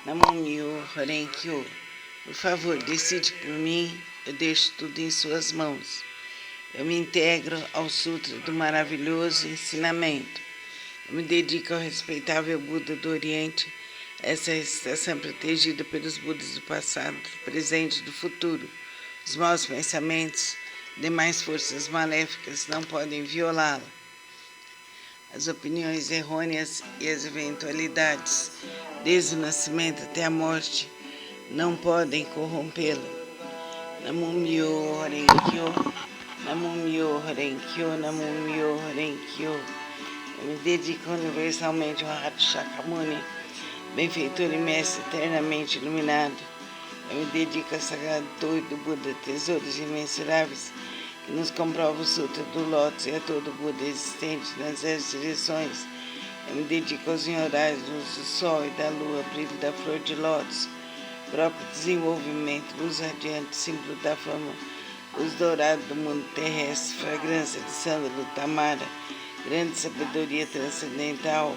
Namon-myo Horenkyo. Por favor, decide por mim, eu deixo tudo em suas mãos. Eu me integro ao Sutra do maravilhoso ensinamento. Eu me dedico ao respeitável Buda do Oriente, essa estação protegida pelos Budas do passado, do presente e do futuro. Os maus pensamentos, demais forças maléficas não podem violá-la. As opiniões errôneas e as eventualidades, desde o nascimento até a morte, não podem corrompê-la. Namon-myo Horenkyo, Namon-myo Horenkyo, Namon-myo Horenkyo. Eu me dedico universalmente ao Rato Shakyamuni, benfeitor e mestre eternamente iluminado. Eu me dedico ao sagrado torre do Buda, tesouros imensuráveis, que nos comprova o Sutra do Lótus e a todo Buda existente nas 10 direções. Eu me dedico aos senhorais luz do sol e da lua, brilho da flor de lótus, próprio desenvolvimento, luz radiante, símbolo da fama, luz dourada do mundo terrestre, fragrância de sândalo, tamara, grande sabedoria transcendental,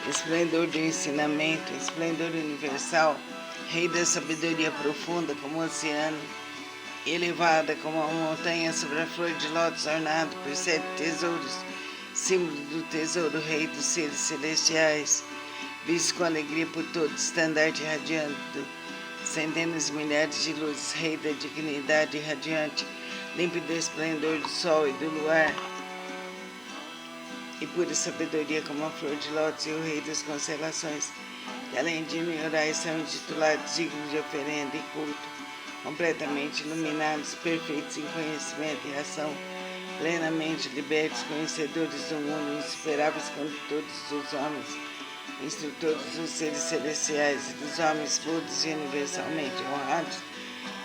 esplendor do ensinamento, esplendor universal, rei da sabedoria profunda como o oceano, elevada como a montanha sobre a flor de lótus, ornado por 7 tesouros, símbolo do tesouro, rei dos seres celestiais, visto com alegria por todos, estandarte radiante, centenas de milhares de luzes, rei da dignidade radiante, límpido esplendor do sol e do luar, e pura sabedoria como a flor de lótus e o rei das constelações, que além de mim orais são intitulados dignos de oferenda e culto, completamente iluminados, perfeitos em conhecimento e ação, plenamente libertos, conhecedores do mundo, insuperáveis contra todos os homens, instrutores dos seres celestiais e dos homens puros e universalmente honrados,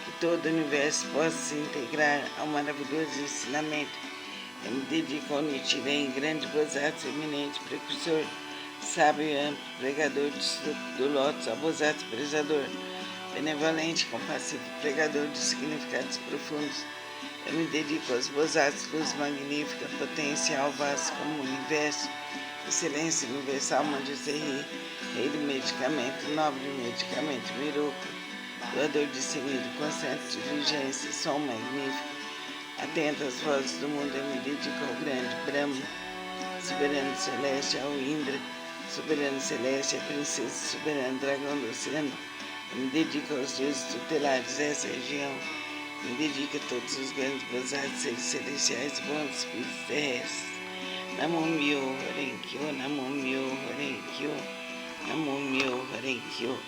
que todo o universo possa se integrar ao maravilhoso ensinamento. Eu me dedico ao Nichiren, grande Bodhisattva eminente, precursor, sábio e amplo, pregador do Lótus, ao Bodhisattva prezador, benevolente, compassivo, pregador de significados profundos. Eu me dedico aos Bodhisattvas, luz magnífica, potencial vasto como o universo, excelência universal, Manjushri, rei do medicamento, nobre medicamento, Miruku, doador de semido, constante de vigência, som magnífico. Atento às vozes do mundo, eu me dedico ao grande Brahma, soberano celeste, ao Indra, soberano celeste, a princesa, soberano dragão do oceano. Eu me dedico aos deuses tutelares dessa região. Eu me dedico a todos os grandes bodhisattvas, seres celestiais, bons espíritos terrestres. Namon-myo Horenkyo, Namon-myo Horenkyo, Namon-myo Horenkyo.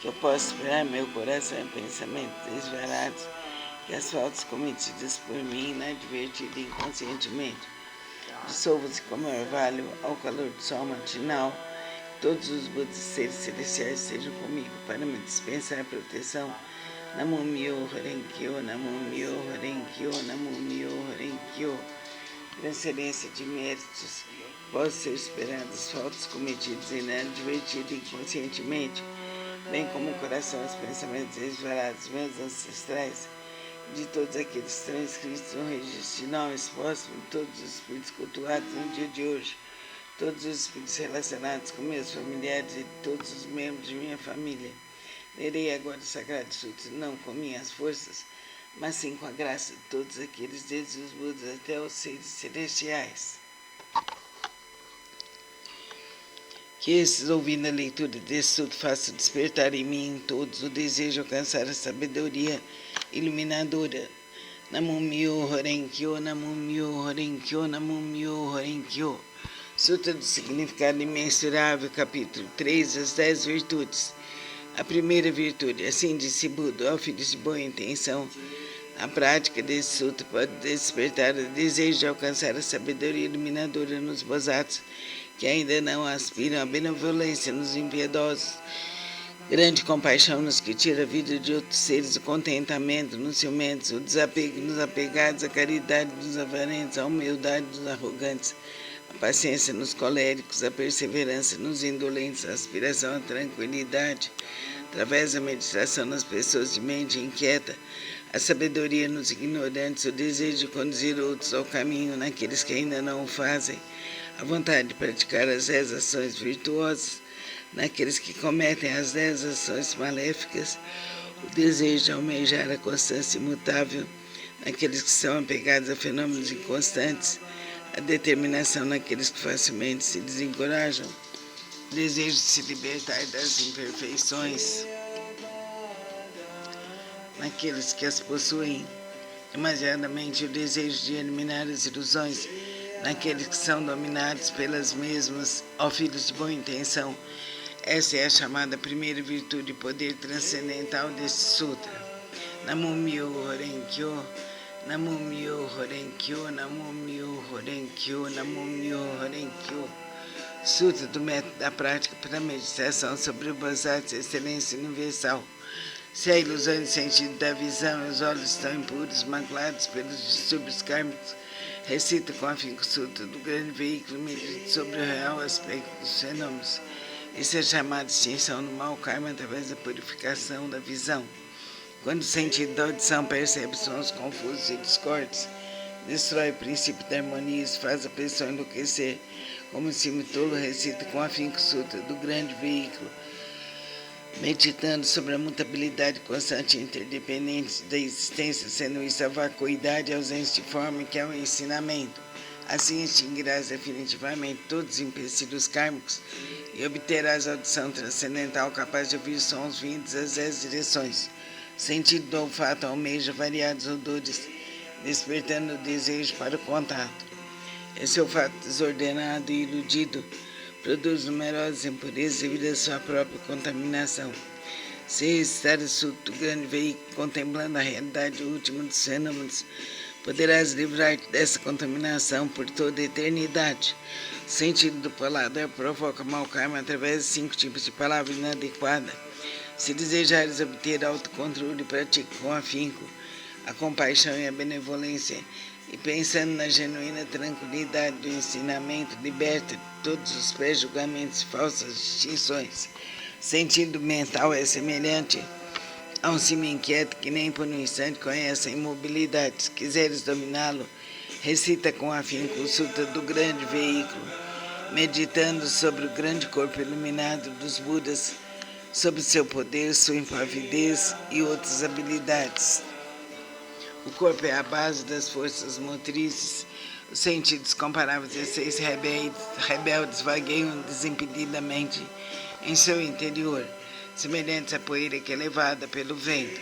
Que eu possa esperar meu coração e pensamentos desvarados, que as faltas cometidas por mim, inadvertida e inconscientemente, dissolvam-se como orvalho ao calor do sol matinal. Todos os Budas seres celestiais sejam comigo para me dispensar proteção. Namon-myo Horenkyo, Namon-myo Horenkyo, Namon-myo Horenkyo. Transferência de méritos, possam ser esperadas faltas cometidas inadvertida e inconscientemente, bem como o coração e os pensamentos desvarados dos meus ancestrais, de todos aqueles transcritos no registro de nomes póstumos, todos os espíritos cultuados no dia de hoje, todos os espíritos relacionados com meus familiares e todos os membros de minha família. Lerei agora o Sagrado Sutra, não com minhas forças, mas sim com a graça de todos aqueles, desde os Budas até os seres celestiais. Que esses, ouvindo a leitura desse sutra, façam despertar em mim em todos o desejo de alcançar a sabedoria iluminadora. Namon-myo Horenkyo, Namon-myo Horenkyo, Namon-myo Horenkyo. Sutra do Significado Imensurável, capítulo 3, as 10 virtudes. A primeira virtude, assim disse Buda, ó filhos de boa intenção, a prática desse sutra pode despertar o desejo de alcançar a sabedoria iluminadora nos bodhisattvas, que ainda não aspiram à benevolência nos impiedosos, grande compaixão nos que tira a vida de outros seres, o contentamento nos ciumentos, o desapego nos apegados, a caridade nos avarentos, a humildade nos arrogantes, a paciência nos coléricos, a perseverança nos indolentes, a aspiração à tranquilidade, através da meditação nas pessoas de mente inquieta, A sabedoria nos ignorantes, o desejo de conduzir outros ao caminho naqueles que ainda não o fazem, a vontade de praticar as 10 ações virtuosas naqueles que cometem as 10 ações maléficas, o desejo de almejar a constância imutável naqueles que são apegados a fenômenos inconstantes, a determinação naqueles que facilmente se desencorajam, o desejo de se libertar das imperfeições naqueles que as possuem, demasiadamente o desejo de eliminar as ilusões naqueles que são dominados pelas mesmas, ó filhos de boa intenção. Essa é a chamada primeira virtude e poder transcendental deste sutra. Namo Myo Horenkyo, Namo Myo Horenkyo, Namo Myo Horenkyo, Namo Myo Horenkyo. Sutra do método da prática para a meditação sobre o Bodhisattva, excelência universal. Se a ilusão de sentido da visão e os olhos estão impuros, maculados pelos distúrbios kármicos, recita com afinco o Sutra do grande veículo, medita sobre o real aspecto dos fenômenos. Isso é chamado de extinção do mau karma através da purificação da visão. Quando o sentido da audição percebe sons confusos e discordes, destrói o princípio da harmonia e faz a pessoa enlouquecer. Como se tolo, recita com afinco o Sutra do grande veículo, meditando sobre a mutabilidade constante e interdependente da existência, sendo isso a vacuidade e ausência de forma que é o ensinamento. Assim extinguirás definitivamente todos os empecilhos kármicos e obterás a audição transcendental capaz de ouvir sons vindos das 10 direções. O sentido do olfato almeja variados odores, despertando o desejo para o contato. Esse olfato desordenado e iludido produz numerosas impurezas devido à sua própria contaminação. Se recitar o Sutra do grande veículo, contemplando a realidade última dos fenômenos, poderás livrar-te dessa contaminação por toda a eternidade. O sentido do paladar provoca mau karma através de 5 tipos de palavra inadequada. Se desejares obter autocontrole, pratique com afinco a compaixão e a benevolência, e pensando na genuína tranquilidade do ensinamento, liberta de todos os pré-julgamentos e falsas distinções. O sentido mental é semelhante a um cimo inquieto que nem por um instante conhece a imobilidade. Se quiseres dominá-lo, recita com afinco o Sutra do grande veículo, meditando sobre o grande corpo iluminado dos Budas, sobre seu poder, sua impavidez e outras habilidades. O corpo é a base das forças motrizes. Os sentidos comparáveis a 6 rebeldes vagueiam desimpedidamente em seu interior, semelhantes à poeira que é levada pelo vento.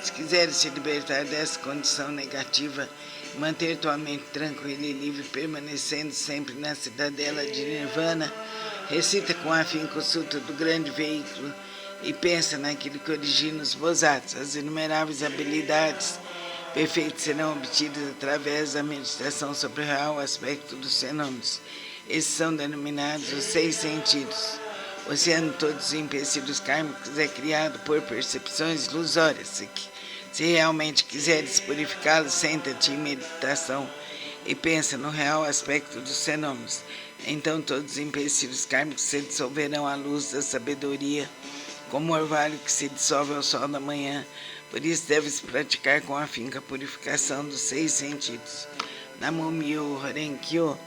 Se quiseres te libertar dessa condição negativa e manter tua mente tranquila e livre, permanecendo sempre na cidadela de Nirvana, recita com afinco o Sutra do grande veículo e pensa naquilo que origina os Bodhisattvas. As inumeráveis habilidades perfeitas serão obtidas através da meditação sobre o real aspecto dos fenômenos. Esses são denominados os 6 sentidos. O oceano de todos os empecilhos kármicos é criado por percepções ilusórias. Se realmente quiseres purificá-los, senta-te em meditação e pensa no real aspecto dos fenômenos. Então todos os empecilhos kármicos se dissolverão à luz da sabedoria, como o orvalho que se dissolve ao sol da manhã. Por isso deves praticar com afinco a purificação dos 6 sentidos. Namo Myo Horenkyo,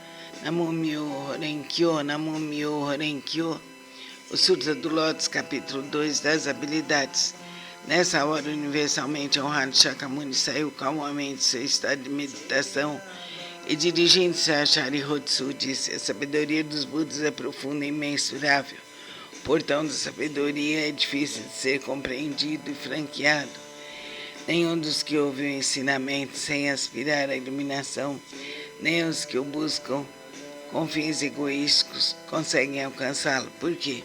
Namo Myo Horenkyo, Namo Myo Horenkyo. O Sutra do Lótus, capítulo 2, das habilidades. Nessa hora, universalmente honrado Shakyamuni saiu calmamente do seu estado de meditação e, dirigindo-se a Sharyotsu, disse: a sabedoria dos Budas é profunda e imensurável. O portão da sabedoria é difícil de ser compreendido e franqueado. Nenhum dos que ouvem o ensinamento sem aspirar à iluminação, nem os que o buscam com fins egoísticos conseguem alcançá-lo. Por quê?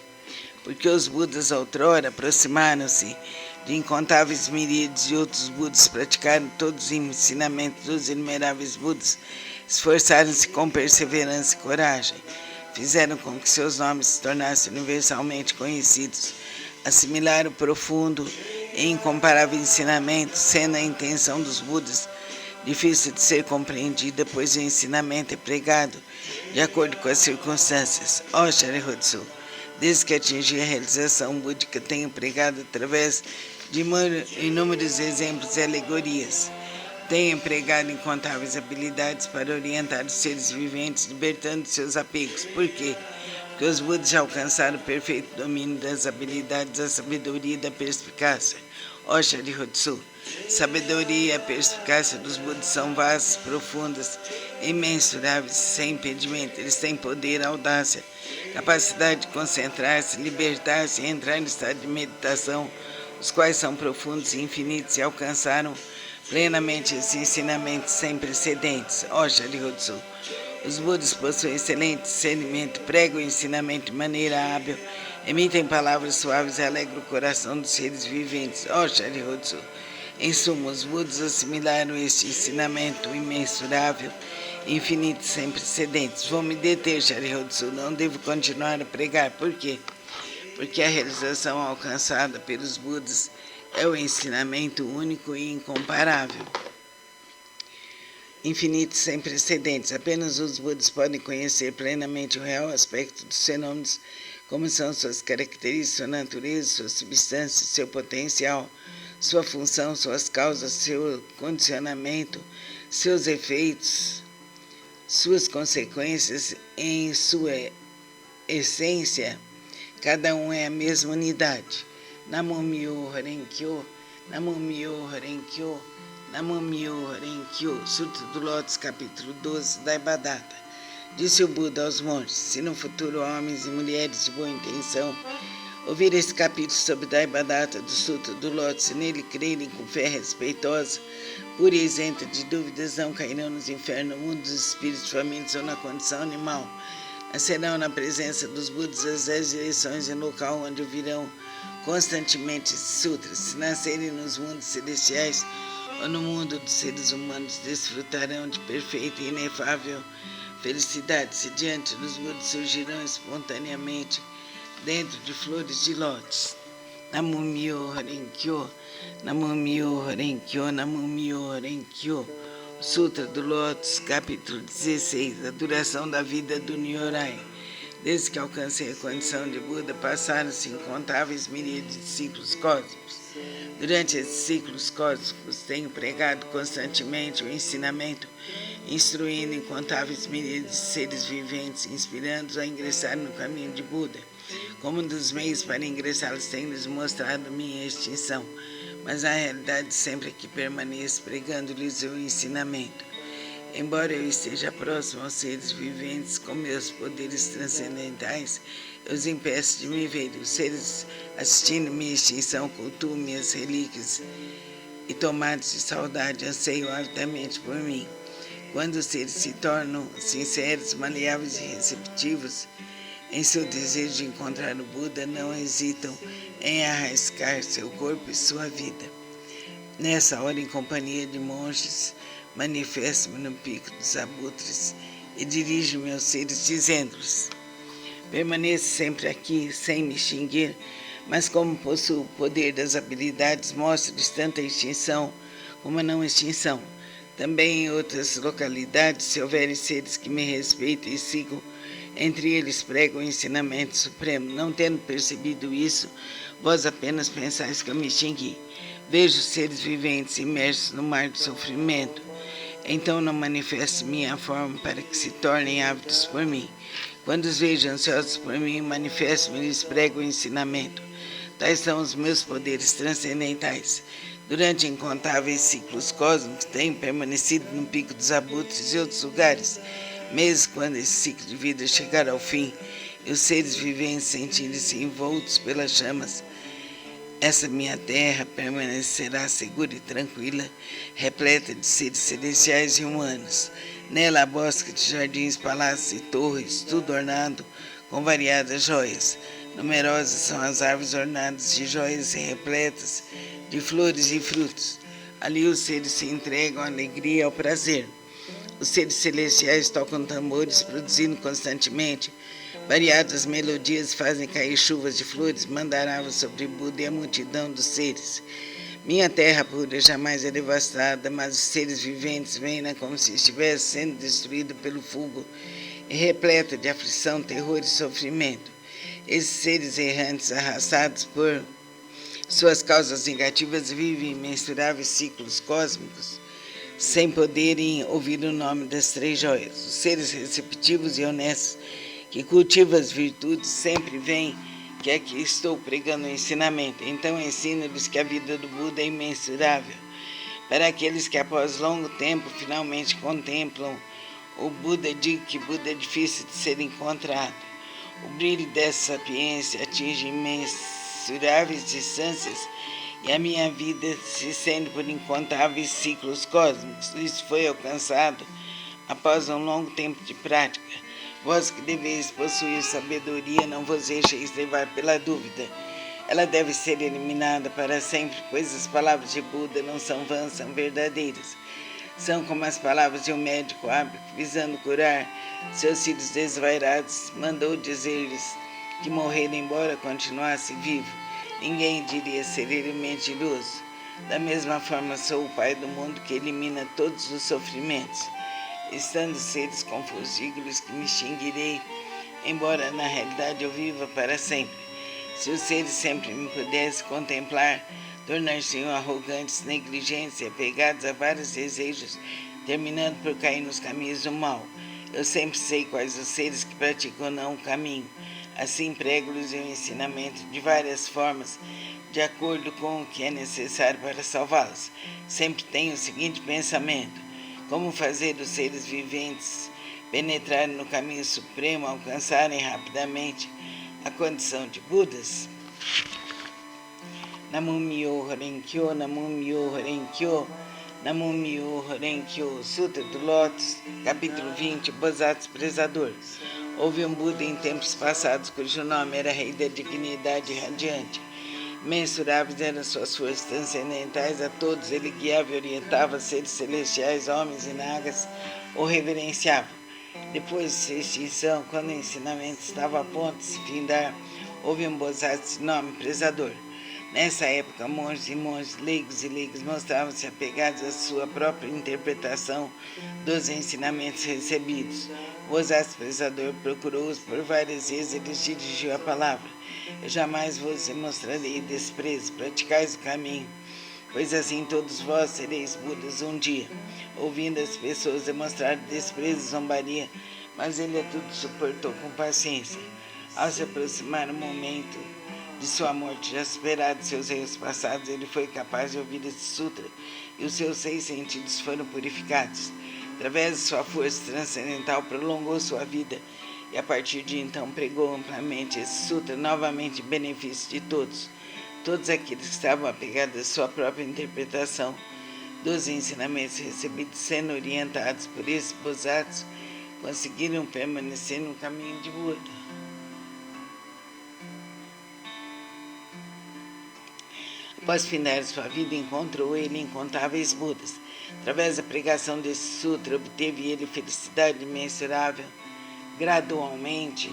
Porque os Budas outrora aproximaram-se de incontáveis miríades de outros Budas, praticaram todos os ensinamentos dos inumeráveis Budas, esforçaram-se com perseverança e coragem, fizeram com que seus nomes se tornassem universalmente conhecidos, assimilaram o profundo e incomparável ensinamento, sendo a intenção dos Budas difícil de ser compreendida, pois o ensinamento é pregado de acordo com as circunstâncias. Ó Sharyotsu, desde que atingi a realização búdica, tenho pregado através de inúmeros exemplos e alegorias. Tenho empregado incontáveis habilidades para orientar os seres viventes, libertando seus apegos. Por quê? Porque os Budas já alcançaram o perfeito domínio das habilidades, da sabedoria e da perspicácia. Ó Sharihatsu, sabedoria e a perspicácia dos Budas são vastas, profundas, imensuráveis, sem impedimento. Eles têm poder, audácia, capacidade de concentrar-se, libertar-se e entrar em estado de meditação, os quais são profundos e infinitos e alcançaram plenamente esse ensinamento sem precedentes. Ó Sharihatsu, os Budas possuem excelente discernimento, pregam o ensinamento de maneira hábil, emitem palavras suaves e alegram o coração dos seres viventes. Ó Sharihatsu, em suma, os Budas assimilaram este ensinamento imensurável, infinito, sem precedentes. Vou me deter, Sharihatsu, não devo continuar a pregar. Por quê? Porque a realização alcançada pelos Budas é o ensinamento único e incomparável, infinito, sem precedentes. Apenas os Budas podem conhecer plenamente o real aspecto dos fenômenos, como são suas características, sua natureza, sua substância, seu potencial, sua função, suas causas, seu condicionamento, seus efeitos, suas consequências. Em sua essência, cada um é a mesma unidade. Namo Myo Horenkyo, Namo Myo Horenkyo, Namo Myo Horenkyo. Sutra do Lótus, capítulo 12, Daibhadata. Disse o Buda aos monges: se no futuro homens e mulheres de boa intenção ouvir esse capítulo sobre Daibhadata do Sutra do Lótus e nele crerem com fé respeitosa, pura e isenta de dúvidas, não cairão nos infernos, no mundo dos espíritos famintos ou na condição animal. Nascerão na presença dos Budas as 10 direções em local onde ouvirão constantemente esses sutras. Se nascerem nos mundos celestiais ou no mundo dos seres humanos, desfrutarão de perfeita e inefável felicidade. Se diante dos Budas surgirão espontaneamente dentro de flores de lótus. Namo Myo Horenkyo, Namo Myo Horenkyo, Namo Myo Horenkyo. Sutra do Lótus, capítulo 16, a duração da vida do Nyorai. Desde que alcancei a condição de Buda, passaram-se incontáveis miríades de ciclos cósmicos. Durante esses ciclos cósmicos, tenho pregado constantemente o ensinamento, instruindo incontáveis miríades de seres viventes, inspirando-os a ingressar no caminho de Buda. Como um dos meios para ingressá-los, tenho-lhes mostrado minha extinção, mas na realidade sempre que permaneço pregando-lhes o ensinamento. Embora eu esteja próximo aos seres viventes com meus poderes transcendentais, eu os impeço de me ver. Os seres assistindo minha extinção cultuam minhas relíquias e, tomados de saudade, anseiam avidamente por mim. Quando os seres se tornam sinceros, maleáveis e receptivos em seu desejo de encontrar o Buda, não hesitam em arriscar seu corpo e sua vida. Nessa hora, em companhia de monges, manifesto-me no pico dos abutres e dirijo-me aos seres, dizendo-lhes: permaneço sempre aqui, sem me extinguir, mas como possuo o poder das habilidades, mostro-lhes tanto a extinção como a não extinção. Também em outras localidades, se houverem seres que me respeitem e sigam, entre eles prego o ensinamento supremo. Não tendo percebido isso, vós apenas pensais que eu me extingui. Vejo seres viventes imersos no mar do sofrimento. Então não manifesto minha forma para que se tornem ávidos por mim. Quando os vejo ansiosos por mim, manifesto-me e lhes prego o ensinamento. Tais são os meus poderes transcendentais. Durante incontáveis ciclos cósmicos, tenho permanecido no pico dos abutres e outros lugares, mesmo quando esse ciclo de vida chegar ao fim e os seres viventes sentirem-se envoltos pelas chamas. Essa minha terra permanecerá segura e tranquila, repleta de seres celestiais e humanos. Nela há bosques de jardins, palácios e torres, tudo ornado com variadas joias. Numerosas são as árvores ornadas de joias e repletas de flores e frutos. Ali os seres se entregam à alegria e ao prazer. Os seres celestiais tocam tambores, produzindo constantemente variadas melodias, fazem cair chuvas de flores, mandaravas sobre Buda e a multidão dos seres. Minha terra pura jamais é devastada, mas os seres viventes veem-na como se estivesse sendo destruída pelo fogo e repleta de aflição, terror e sofrimento. Esses seres errantes, arrastados por Suas causas negativas vivem imensuráveis ciclos cósmicos, sem poderem ouvir o nome das três joias. Os seres receptivos e honestos que cultivam as virtudes sempre veem que aqui estou pregando o ensinamento. Então ensino-lhes que a vida do Buda é imensurável. Para aqueles que após longo tempo finalmente contemplam o Buda, digo que Buda é difícil de ser encontrado. O brilho dessa sapiência atinge imensuráveis distâncias e a minha vida se estende por incontáveis ciclos cósmicos. Isso foi alcançado após um longo tempo de prática. Vós que deveis possuir sabedoria, não vos deixeis levar pela dúvida. Ela deve ser eliminada para sempre, pois as palavras de Buda não são vãs, são verdadeiras. São como as palavras de um médico hábil que, visando curar seus filhos desvairados, mandou dizer-lhes que morrer embora continuasse vivo. Ninguém diria ser ele mentiroso. Da mesma forma, sou o Pai do mundo que elimina todos os sofrimentos. Estando seres confusos, digo-lhes que me extinguirei, embora na realidade eu viva para sempre. Se os seres sempre me pudessem contemplar, tornar-se-iam arrogantes, negligentes e apegados a vários desejos, terminando por cair nos caminhos do mal. Eu sempre sei quais os seres que praticam não o caminho. Assim prego-lhes o ensinamento de várias formas, de acordo com o que é necessário para salvá-los. Sempre tenho o seguinte pensamento: como fazer os seres viventes penetrarem no caminho supremo, alcançarem rapidamente a condição de Budas? Namo Myoho Renkyo, Namo Myoho Renkyo, Namo Myoho Renkyo. Sutra do Lótus, capítulo 20, Bodhisattva Prezador. Houve um Buda em tempos passados, cujo nome era Rei da Dignidade Radiante. Mensuráveis eram suas forças transcendentais, a todos ele guiava e orientava, seres celestiais, homens e nagas o reverenciavam. Depois de sua extinção, quando o ensinamento estava a ponto de se findar, houve um Bodhisattva de nome Prezador. Nessa época, monges e monges, leigos e leigas mostravam-se apegados à sua própria interpretação dos ensinamentos recebidos. O Bodhisattva Prezador procurou-os por várias vezes e lhes dirigiu a palavra: eu jamais vos demonstrarei desprezo, praticais o caminho, pois assim todos vós sereis Budas um dia. Ouvindo as pessoas demonstrar desprezo e zombaria, mas ele a tudo suportou com paciência. Ao se aproximar o momento de sua morte, já superado seus erros passados, ele foi capaz de ouvir esse sutra e os seus 6 sentidos foram purificados. Através de sua força transcendental, prolongou sua vida e a partir de então pregou amplamente esse sutra, novamente em benefício de todos. Todos aqueles que estavam apegados à sua própria interpretação dos ensinamentos recebidos, sendo orientados por esses Bodhisattvas, conseguiram permanecer no caminho de Buda. Após findar sua vida, encontrou ele incontáveis Budas. Através da pregação desse sutra, obteve ele felicidade imensurável. Gradualmente,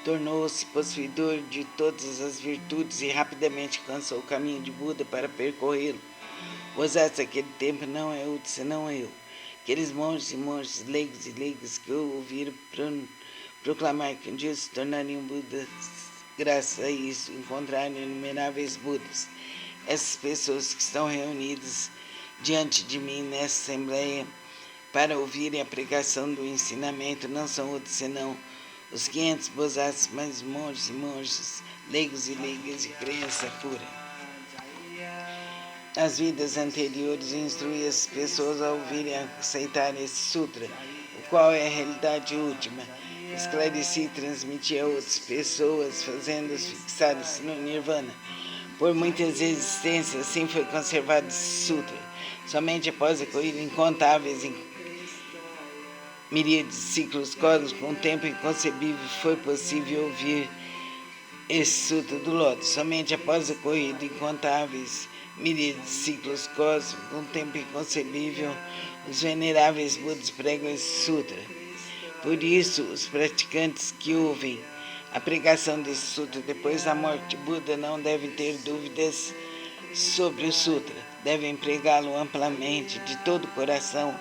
tornou-se possuidor de todas as virtudes e rapidamente alcançou o caminho de Buda para percorrê-lo. Os atos daquele tempo não é outro senão eu. Aqueles monges e monges, leigos e leigas que o ouviram proclamar que um dia se tornariam Budas, graças a isso encontraram inumeráveis Budas. Essas pessoas que estão reunidas diante de mim nessa assembleia para ouvirem a pregação do ensinamento não são outros senão os 500 Bodhisattvas, mais monges e monges, leigos e leigas de crença pura. Nas vidas anteriores, instruí as pessoas a ouvirem e aceitar esse sutra, o qual é a realidade última. Esclareci e transmiti a outras pessoas, fazendo-os fixarem-se no Nirvana. Por muitas existências, assim foi conservado esse sutra. Somente após a corrida incontáveis miríades de ciclos cósmicos, com um tempo inconcebível, foi possível ouvir esse sutra do Lótus. Somente após a corrida incontáveis miríades de ciclos cósmicos, com um tempo inconcebível, os veneráveis Budas pregam esse sutra. Por isso, os praticantes que ouvem a pregação desse sutra depois da morte de Buda não devem ter dúvidas sobre o sutra. Devem pregá-lo amplamente, de todo o coração,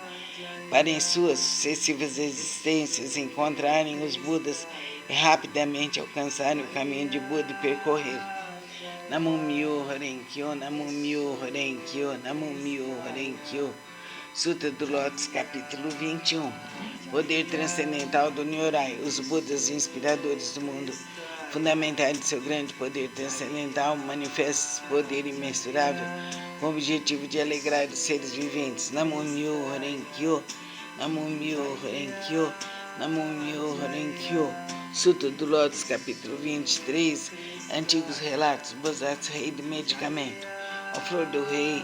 para em suas sucessivas existências encontrarem os Budas e rapidamente alcançarem o caminho de Buda e percorrê-lo. Namo Myo Renkyo, Namo Myo Renkyo, Namo Myo Renkyo. Sutra do Lótus, capítulo 21. Poder transcendental do Nyorai, os Budas inspiradores do mundo. Fundamentais de seu grande poder transcendental, manifesta esse poder imensurável com o objetivo de alegrar os seres viventes. Namo Myo Renkyo, Namo Myo Renkyo, Namo Myo Renkyo. Sutra do Lótus, capítulo 23. Antigos relatos, Bodhisattva, rei do medicamento. A flor do rei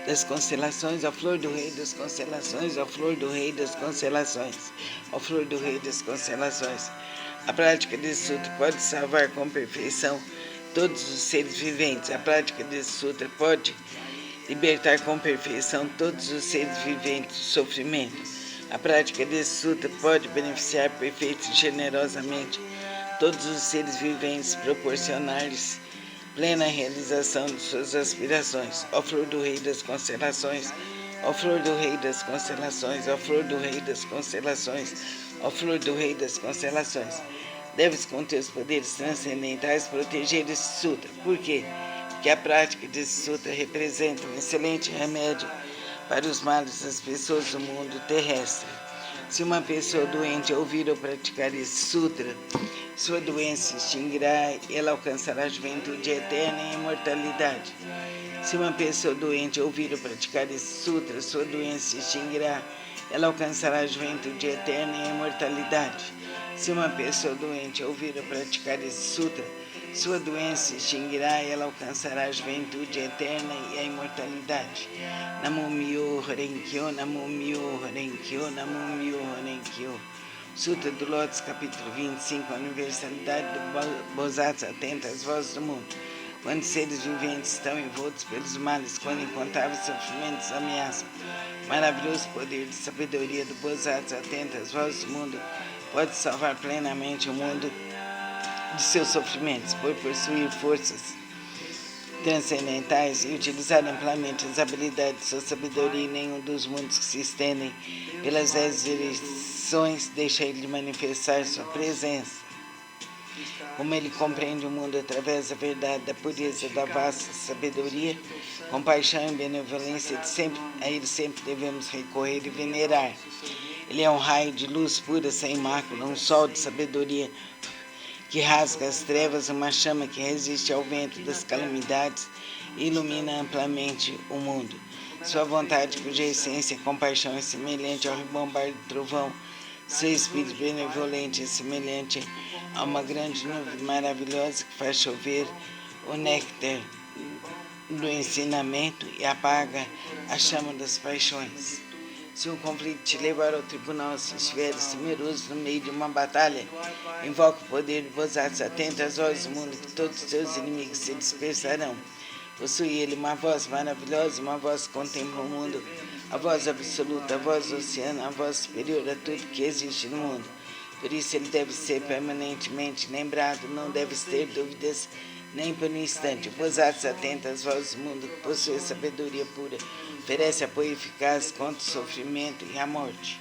das constelações, a flor do rei das constelações, a flor do rei das constelações, a flor do rei das constelações. A prática desse sutra pode salvar com perfeição todos os seres viventes. A prática desse sutra pode libertar com perfeição todos os seres viventes do sofrimento. A prática desse sutra pode beneficiar perfeita e generosamente todos os seres viventes, proporcionar-lhes plena realização de suas aspirações. Ó flor do rei das constelações, ó flor do rei das constelações, ó flor do rei das constelações, ó flor do rei das constelações. Deves com teus poderes transcendentais proteger esse sutra. Por quê? Porque a prática desse sutra representa um excelente remédio para os males das pessoas do mundo terrestre. Se uma pessoa doente ouvir ou praticar esse sutra, sua doença se extinguirá e ela alcançará a juventude eterna e a imortalidade. Se uma pessoa doente ouvir ou praticar esse sutra, sua doença se extinguirá, ela alcançará a juventude eterna e a imortalidade. Se uma pessoa doente ouvir ou praticar esse sutra, sua doença se extinguirá e ela alcançará a juventude eterna e a imortalidade. Namo Myo Renkyo, Namo Myo Renkyo, Namo Myo Renkyo. Sutra do Lótus, capítulo 25, a universalidade do Bodhisattva atenta às vozes do mundo. Quando seres viventes estão envoltos pelos males, quando incontáveis sofrimentos ameaçam, o maravilhoso poder de sabedoria do Bodhisattva atenta às vozes do mundo pode salvar plenamente o mundo de seus sofrimentos, por possuir forças transcendentais e utilizar amplamente as habilidades de sua sabedoria. Em nenhum dos mundos que se estendem pelas 10 direções deixa ele de manifestar sua presença. Como ele compreende o mundo através da verdade, da pureza, da vasta sabedoria, compaixão e benevolência, a ele sempre devemos recorrer e venerar. Ele é um raio de luz pura, sem mácula, um sol de sabedoria que rasga as trevas, uma chama que resiste ao vento das calamidades e ilumina amplamente o mundo. Sua vontade, cuja essência e compaixão é semelhante ao ribombar do trovão, seu espírito benevolente é semelhante a uma grande nuvem maravilhosa que faz chover o néctar do ensinamento e apaga a chama das paixões. Se um conflito te levar ao tribunal, se estiveres temeroso no meio de uma batalha, invoca o poder do Bodhisattva, atenta às vozes do mundo, que todos os teus inimigos se dispersarão. Possui ele uma voz maravilhosa, uma voz que contempla o mundo, a voz absoluta, a voz do oceano, a voz superior a tudo que existe no mundo. Por isso ele deve ser permanentemente lembrado, não deves ter dúvidas nem por um instante. O Bodhisattva atenta às vozes do mundo, que possui sabedoria pura, oferece apoio eficaz contra o sofrimento e a morte.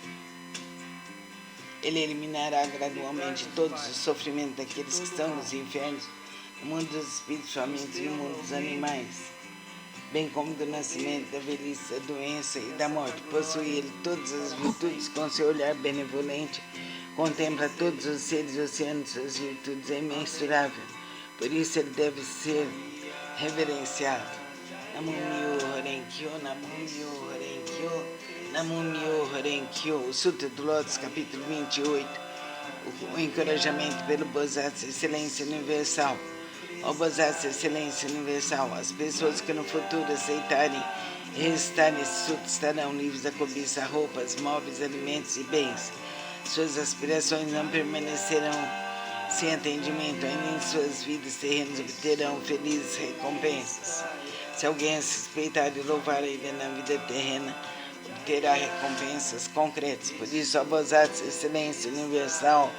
Ele eliminará gradualmente todos os sofrimentos daqueles que estão nos infernos, no mundo dos espíritos famintos e no mundo dos animais, bem como do nascimento, da velhice, da doença e da morte. Possui ele todas as virtudes, com seu olhar benevolente, contempla todos os seres oceanos, suas virtudes é imensurável. Por isso ele deve ser reverenciado. Namo Myo Renkyo, Namo Myo Renkyo, Namo Myo Renkyo. O Sutra do Lótus, capítulo 28. O encorajamento pelo Bodhisattva, excelência universal. Ó Bodhisattva, excelência universal, as pessoas que no futuro aceitarem e recitarem esse sutra estarão livres da cobiça, roupas, móveis, alimentos e bens. Suas aspirações não permanecerão sem atendimento, ainda em suas vidas terrenas obterão felizes recompensas. Se alguém respeitar e louvar a ele na vida terrena, obterá recompensas concretas. Por isso, ó Bodhisattva, excelência universal,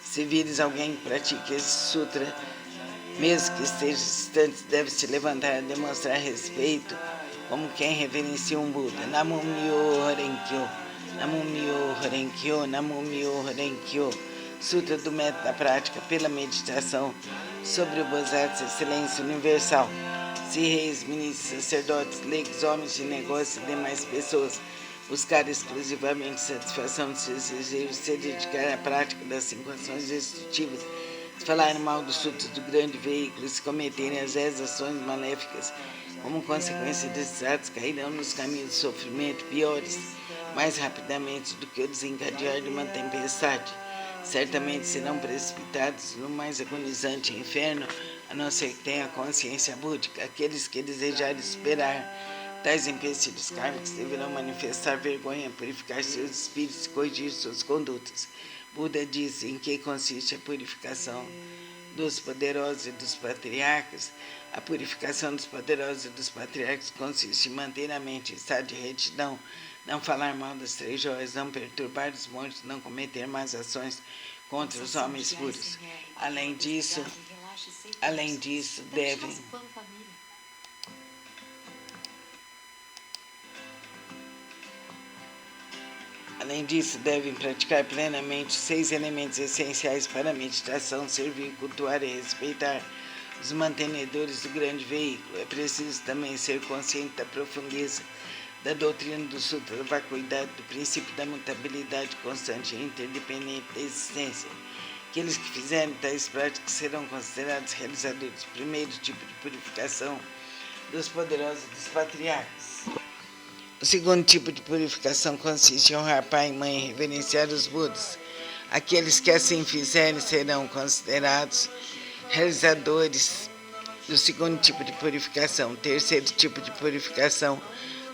se vires alguém que pratique esse sutra, mesmo que esteja distante, deve se levantar e demonstrar respeito, como quem reverencia um Buda. Namo Myo Renkyo, Namo Myo Renkyo, Namo Myo Renkyo. Sutra do Método da Prática pela Meditação sobre o Bodhisattva Excelência Universal. Se reis, ministros, sacerdotes, leigos, homens de negócio e demais pessoas buscar exclusivamente satisfação de seus desejos, se dedicar à prática das 5 ações destrutivas, se falarem mal dos frutos do grande veículo, se cometerem as 10 ações maléficas, como consequência desses atos, cairão nos caminhos de sofrimento piores, mais rapidamente do que o desencadear de uma tempestade. Certamente serão precipitados no mais agonizante inferno, a não ser que tenha consciência búdica. Aqueles que desejarem superar tais empecilhos kármicos deverão manifestar vergonha, purificar seus espíritos e corrigir suas condutas. Buda diz em que consiste a purificação dos poderosos e dos patriarcas. A purificação dos poderosos e dos patriarcas consiste em manter a mente em estado de retidão, não falar mal das 3 joias, não perturbar os mortos, não cometer más ações contra os homens puros. Além disso, devem praticar plenamente 6 elementos essenciais para a meditação, servir, cultuar e respeitar os mantenedores do grande veículo. É preciso também ser consciente da profundeza da doutrina do Sutra da Vacuidade, do princípio da mutabilidade constante e interdependente da existência. Aqueles que fizerem tais práticas serão considerados realizadores do primeiro tipo de purificação dos poderosos e dos patriarcas. O segundo tipo de purificação consiste em honrar pai e mãe e reverenciar os Budas. Aqueles que assim fizerem serão considerados realizadores do segundo tipo de purificação. O terceiro tipo de purificação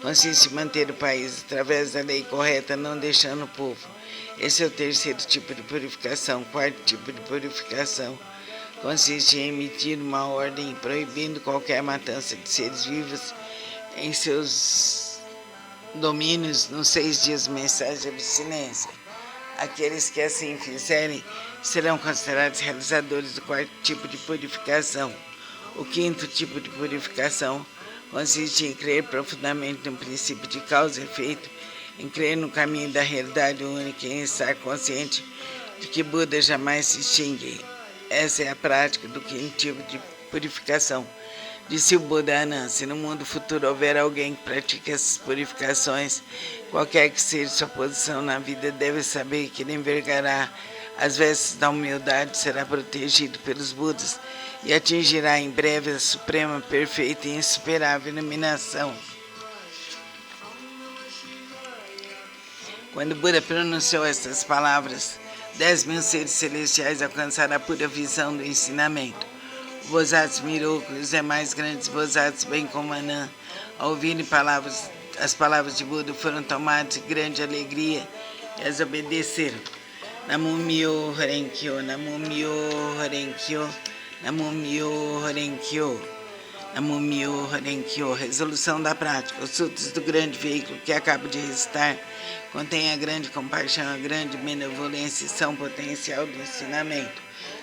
consiste em manter o país através da lei correta, não deixando o povo. Esse é o terceiro tipo de purificação. O quarto tipo de purificação consiste em emitir uma ordem proibindo qualquer matança de seres vivos em seus domínios nos 6 dias mensais de abstinência. Aqueles que assim fizerem serão considerados realizadores do quarto tipo de purificação. O quinto tipo de purificação consiste em crer profundamente no princípio de causa e efeito, em crer no caminho da realidade única e em estar consciente de que Buda jamais se extingue. Essa é a prática do quinto tipo de purificação. Disse o Buda Anand: se no mundo futuro houver alguém que pratique essas purificações, qualquer que seja sua posição na vida, deve saber que ele envergará as vestes da humildade, será protegido pelos Budas e atingirá em breve a suprema, perfeita e insuperável iluminação. Quando Buda pronunciou estas palavras, 10.000 seres celestiais alcançaram a pura visão do ensinamento. O Bodhisattva Miroku e os demais grandes Bodhisattvas, bem como Anand, ao ouvirem as palavras de Buda, foram tomados de grande alegria e as obedeceram. Namo Myo Horenkyo, Namo Myo Horenkyo, Namo Myo Horenkyo, Namo Myo Horenkyo. Resolução da prática. Os sutras do grande veículo que acabo de recitar contêm a grande compaixão, a grande benevolência e são potencial do ensinamento.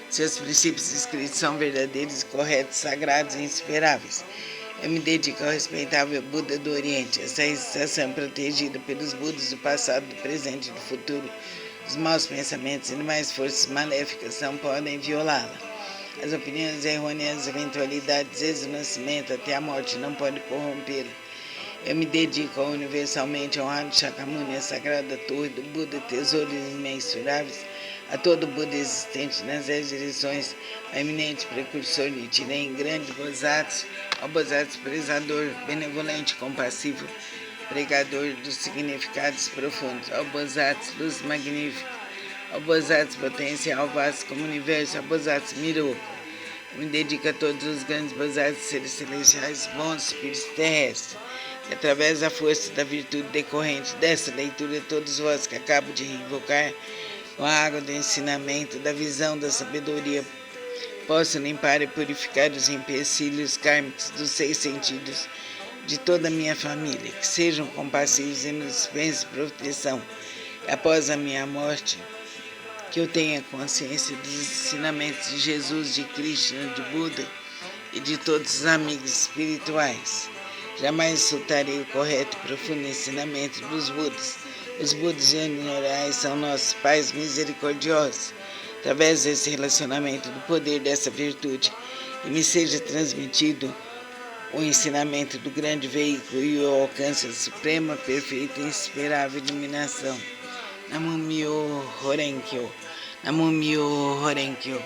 Seus princípios escritos são verdadeiros, corretos, sagrados e insuperáveis. Eu me dedico ao respeitável Buda do Oriente. Essa recitação é protegida pelos Budas do passado, do presente e do futuro. Os maus pensamentos e demais forças maléficas não podem violá-la. As opiniões errôneas, as eventualidades, desde o nascimento até a morte, não podem corrompê-lo. Eu me dedico ao universalmente honrado Shakyamuni, a sagrada torre do Buda, tesouros imensuráveis, a todo Buda existente nas 10 direções, ao eminente precursor Nichiren, grande Bodhisattva, ao Bodhisattva prezador, benevolente, compassivo, pregador dos significados profundos, ao Bodhisattva luz magnífica, ao Bodhisattva potencial vasto como o universo, ao Bodhisattva Miroku. Eu me dedico a todos os grandes Bodhisattvas, seres celestiais, bons espíritos terrestres, e através da força da virtude decorrente dessa leitura, todos vós que acabo de invocar, com a água do ensinamento, da visão, da sabedoria, posso limpar e purificar os empecilhos kármicos dos 6 sentidos de toda a minha família, que sejam compassivos e nos dispensem proteção. E após a minha morte, que eu tenha consciência dos ensinamentos de Jesus, de Krishna, de Buda e de todos os amigos espirituais. Jamais insultarei o correto e profundo ensinamento dos Budas. Os Budas generais são nossos pais misericordiosos. através desse relacionamento, do poder dessa virtude, e me seja transmitido o ensinamento do grande veículo e o alcance da suprema, perfeita e insuperável iluminação. Namo Myo Horenkyo, Namo Myo Horenkyo,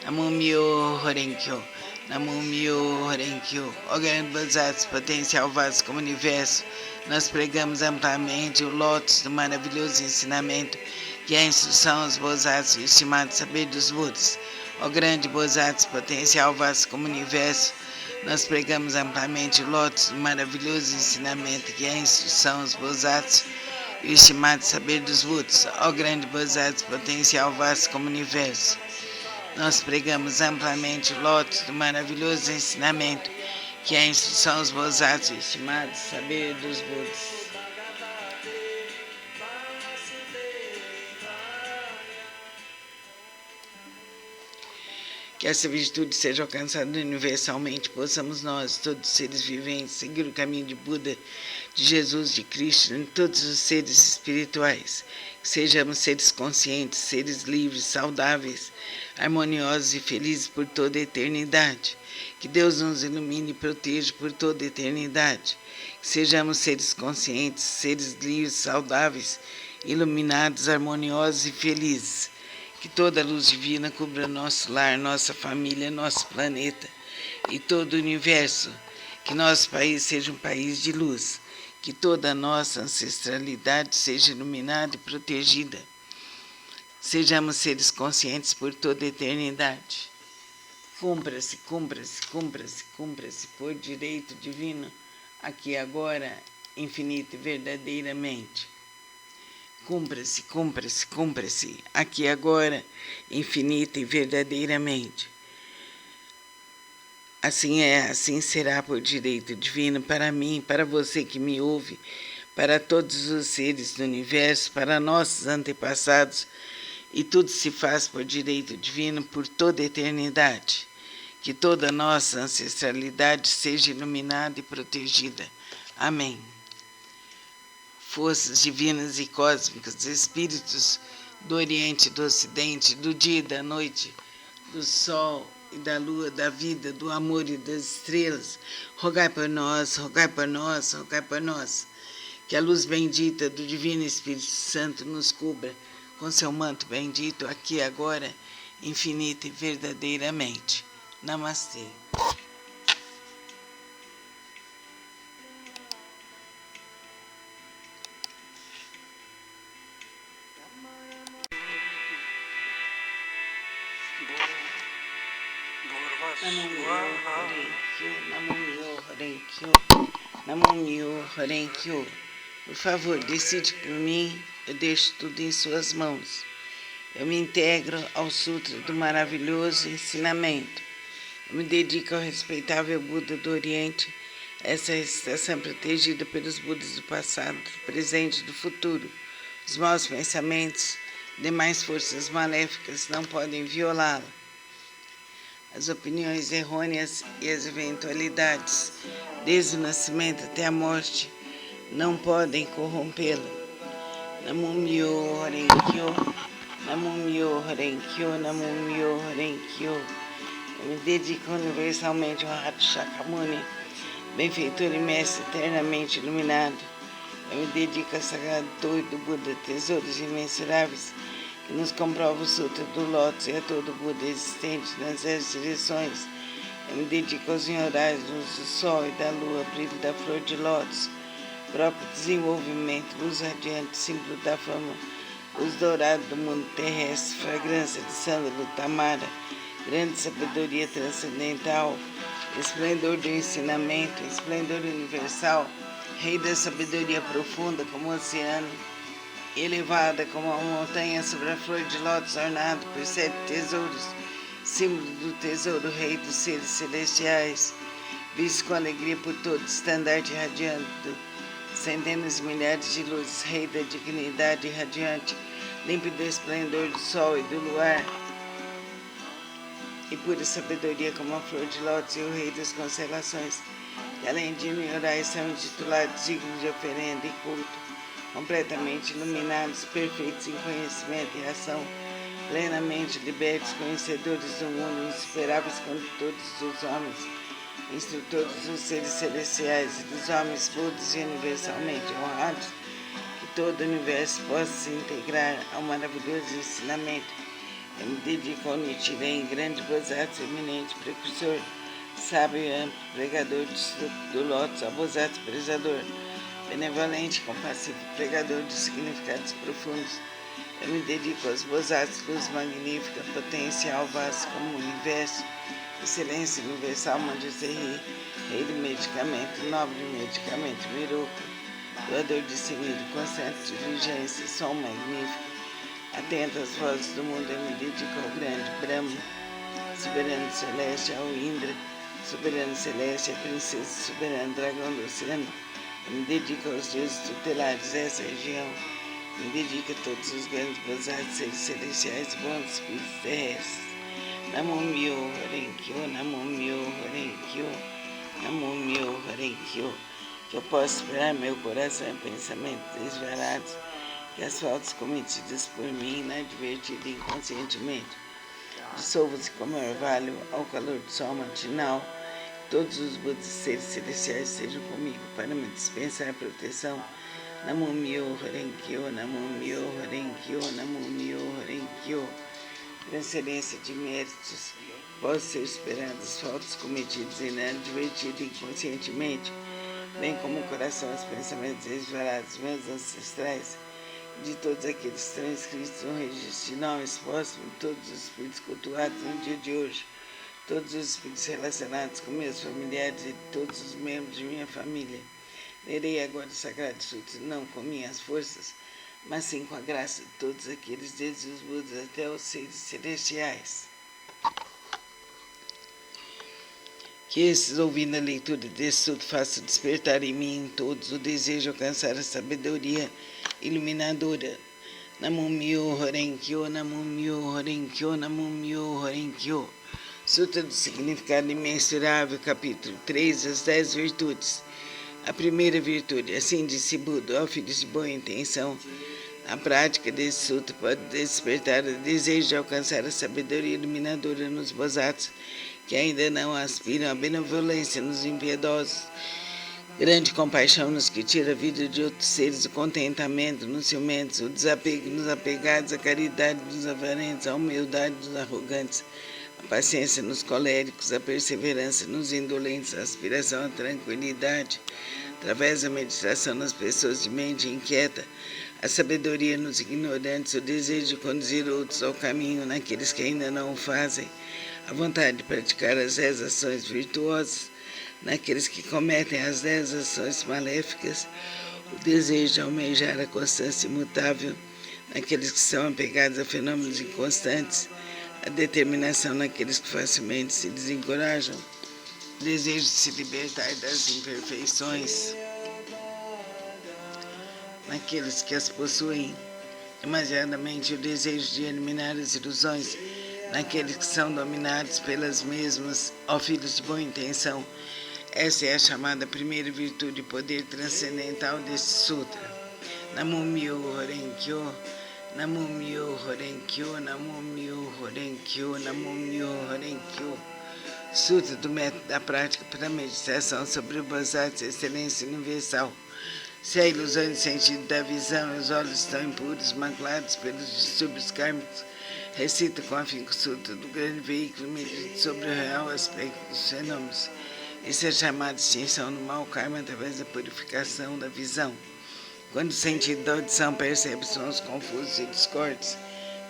Namo Myo Horenkyo, Namo Myo Horenkyo. Ó grande Bodhisattva, potencial vasto como o universo, nós pregamos amplamente o lótus do maravilhoso ensinamento, que é a instrução aos Bodhisattvas e o estimado saber dos Budas. Ó grande Bodhisattva, potencial vasto como o universo, nós pregamos amplamente o lótus do maravilhoso ensinamento, que é a instrução aos Bodhisattvas e o estimado saber dos Budas. Ó grande Bodhisattva, potencial vasto como o universo, nós pregamos amplamente o lótus do maravilhoso ensinamento, que é a instrução aos Bodhisattvas e o estimado saber dos Budas. Que essa virtude seja alcançada universalmente, possamos nós, todos os seres viventes, seguir o caminho de Buda, de Jesus, de Cristo, em todos os seres espirituais. Que sejamos seres conscientes, seres livres, saudáveis, harmoniosos e felizes por toda a eternidade. Que Deus nos ilumine e proteja por toda a eternidade. Que sejamos seres conscientes, seres livres, saudáveis, iluminados, harmoniosos e felizes. Que toda a luz divina cubra nosso lar, nossa família, nosso planeta e todo o universo. Que nosso país seja um país de luz. Que toda a nossa ancestralidade seja iluminada e protegida. Sejamos seres conscientes por toda a eternidade. Cumpra-se, cumpra-se, cumpra-se, cumpra-se por direito divino, aqui agora, infinito e verdadeiramente. Cumpra-se, cumpra-se, cumpra-se, aqui agora, infinita e verdadeiramente. Assim é, assim será por direito divino para mim, para você que me ouve, para todos os seres do universo, para nossos antepassados, e tudo se faz por direito divino por toda a eternidade. Que toda a nossa ancestralidade seja iluminada e protegida. Amém. Forças divinas e cósmicas, espíritos do Oriente e do Ocidente, do dia e da noite, do sol e da lua, da vida, do amor e das estrelas, rogai por nós, rogai por nós, rogai por nós. Que a luz bendita do Divino Espírito Santo nos cubra com seu manto bendito, aqui e agora, infinita e verdadeiramente. Namastê. Namo Myo Horenkyo, Namo Myo Horenkyo. Por favor, decide por mim, eu deixo tudo em suas mãos. Eu me integro ao Sutra do maravilhoso ensinamento. Eu me dedico ao respeitável Buda do Oriente, essa estação protegida pelos Budas do passado, do presente e do futuro. Os maus pensamentos, demais forças maléficas não podem violá-la. As opiniões errôneas e as eventualidades, desde o nascimento até a morte, não podem corrompê-la. Namo Myo Horenkyo, Namo Myo Horenkyo, Namo Myo Horenkyo. Eu me dedico universalmente ao Rato Shakyamuni, benfeitor e mestre eternamente iluminado. Eu me dedico ao sagrado torre do Buda, tesouros imensuráveis, que nos comprova o Sutra do Lótus e a todo Buda existente nas 10 direções. Eu me dedico aos senhorais luz do sol e da lua, brilho da flor de lótus, próprio desenvolvimento, luz radiante, símbolo da fama, luz dourada do mundo terrestre, fragrância de sândalo, tamara, grande sabedoria transcendental, esplendor do ensinamento, esplendor universal, rei da sabedoria profunda como o oceano, elevada como a montanha sobre a flor de lótus, ornado por 7 tesouros, símbolo do tesouro, rei dos seres celestiais, visto com alegria por todos, estandarte radiante, centenas de milhares de luzes, rei da dignidade radiante, límpido esplendor do sol e do luar, e pura sabedoria como a flor de lótus e o rei das constelações, que além de mim orais são intitulados dignos de oferenda e culto, completamente iluminados, perfeitos em conhecimento e ação, plenamente libertos, conhecedores do mundo, insuperáveis condutores dos homens, instrutores dos seres celestiais e dos homens puros e universalmente honrados, que todo o universo possa se integrar ao maravilhoso ensinamento. Eu me dedico ao Nichiren, grande Bodhisattva eminente, precursor, sábio e amplo, pregador do Lótus, ao Bodhisattva prezador, benevolente, compassivo, pregador de significados profundos. Eu me dedico aos Bodhisattvas, luz magnífica, potencial vasto como o universo, excelência universal, Manjusri, rei do medicamento, nobre medicamento, miracle, doador de semido, constante de vigência, som magnífico. Atento às vozes do mundo, eu me dedico ao grande Brahma, soberano celeste, ao Indra, soberano celeste, a princesa, soberano dragão do oceano. Eu me dedico aos deuses tutelares dessa região. Eu me dedico a todos os grandes bodhisattvas, seres celestiais, bons espíritos terrestres. Namo Myo Horenkyo, Namo Myo Horenkyo, Namo Myo Horenkyo. Que eu possa esperar meu coração e pensamentos desvelados, que as faltas cometidas por mim, inadvertida e inconscientemente, dissolvam-se como orvalho ao calor do sol matinal. Todos os Budas seres celestiais sejam comigo para me dispensar proteção. Namo Myo Horenkyo, Namo Myo Horenkyo, Namo Myo Horenkyo. Transferência de méritos, posso ser esperadas faltas cometidas inadvertida e inconscientemente, bem como o coração, os pensamentos desvelados, meus ancestrais, de todos aqueles transcritos no registro não exposto, todos os espíritos cultuados no dia de hoje, todos os espíritos relacionados com meus familiares e todos os membros de minha família. Lerei agora o Sagrado Sutra, não com minhas forças, mas sim com a graça de todos aqueles, desde os Budas até os seres celestiais. Que esses, ouvindo a leitura desse sutra, façam despertar em mim, em todos, o desejo de alcançar a sabedoria iluminadora. Namo Myo Horenkyo, Namo Myo Horenkyo, Namo Myo Horenkyo. Sutra do Significado Imensurável, capítulo 3, as 10 virtudes. A primeira virtude, assim disse Buda, ó filhos de boa intenção, a prática desse sutra pode despertar o desejo de alcançar a sabedoria iluminadora nos bodhisattvas, que ainda não aspiram à benevolência nos impiedosos, grande compaixão nos que tira a vida de outros seres, o contentamento nos ciumentos, o desapego nos apegados, a caridade nos avarentos, a humildade nos arrogantes, a paciência nos coléricos, a perseverança nos indolentes, a aspiração à tranquilidade, através da meditação nas pessoas de mente inquieta, a sabedoria nos ignorantes, o desejo de conduzir outros ao caminho naqueles que ainda não o fazem, a vontade de praticar as 10 ações virtuosas naqueles que cometem as 10 ações maléficas, o desejo de almejar a constância imutável naqueles que são apegados a fenômenos inconstantes, a determinação naqueles que facilmente se desencorajam, o desejo de se libertar das imperfeições naqueles que as possuem, demasiadamente o desejo de eliminar as ilusões naqueles que são dominados pelas mesmas, ó filhos de boa intenção. Essa é a chamada primeira virtude e poder transcendental deste sutra. Namo Myo Horenkyo, Namo Myo Horenkyo, Namo Myo Horenkyo, Namo Myo Horenkyo. Sutra do método da prática para a meditação sobre o Bodhisattva, excelência universal. Se a ilusão de sentido da visão e os olhos estão impuros, maculados pelos distúrbios kármicos, recita com afinco o sutra do grande veículo, medita sobre o real aspecto dos fenômenos. Isso é chamado de extinção do mau karma através da purificação da visão. Quando o sentido da audição percebe sons confusos e discordes,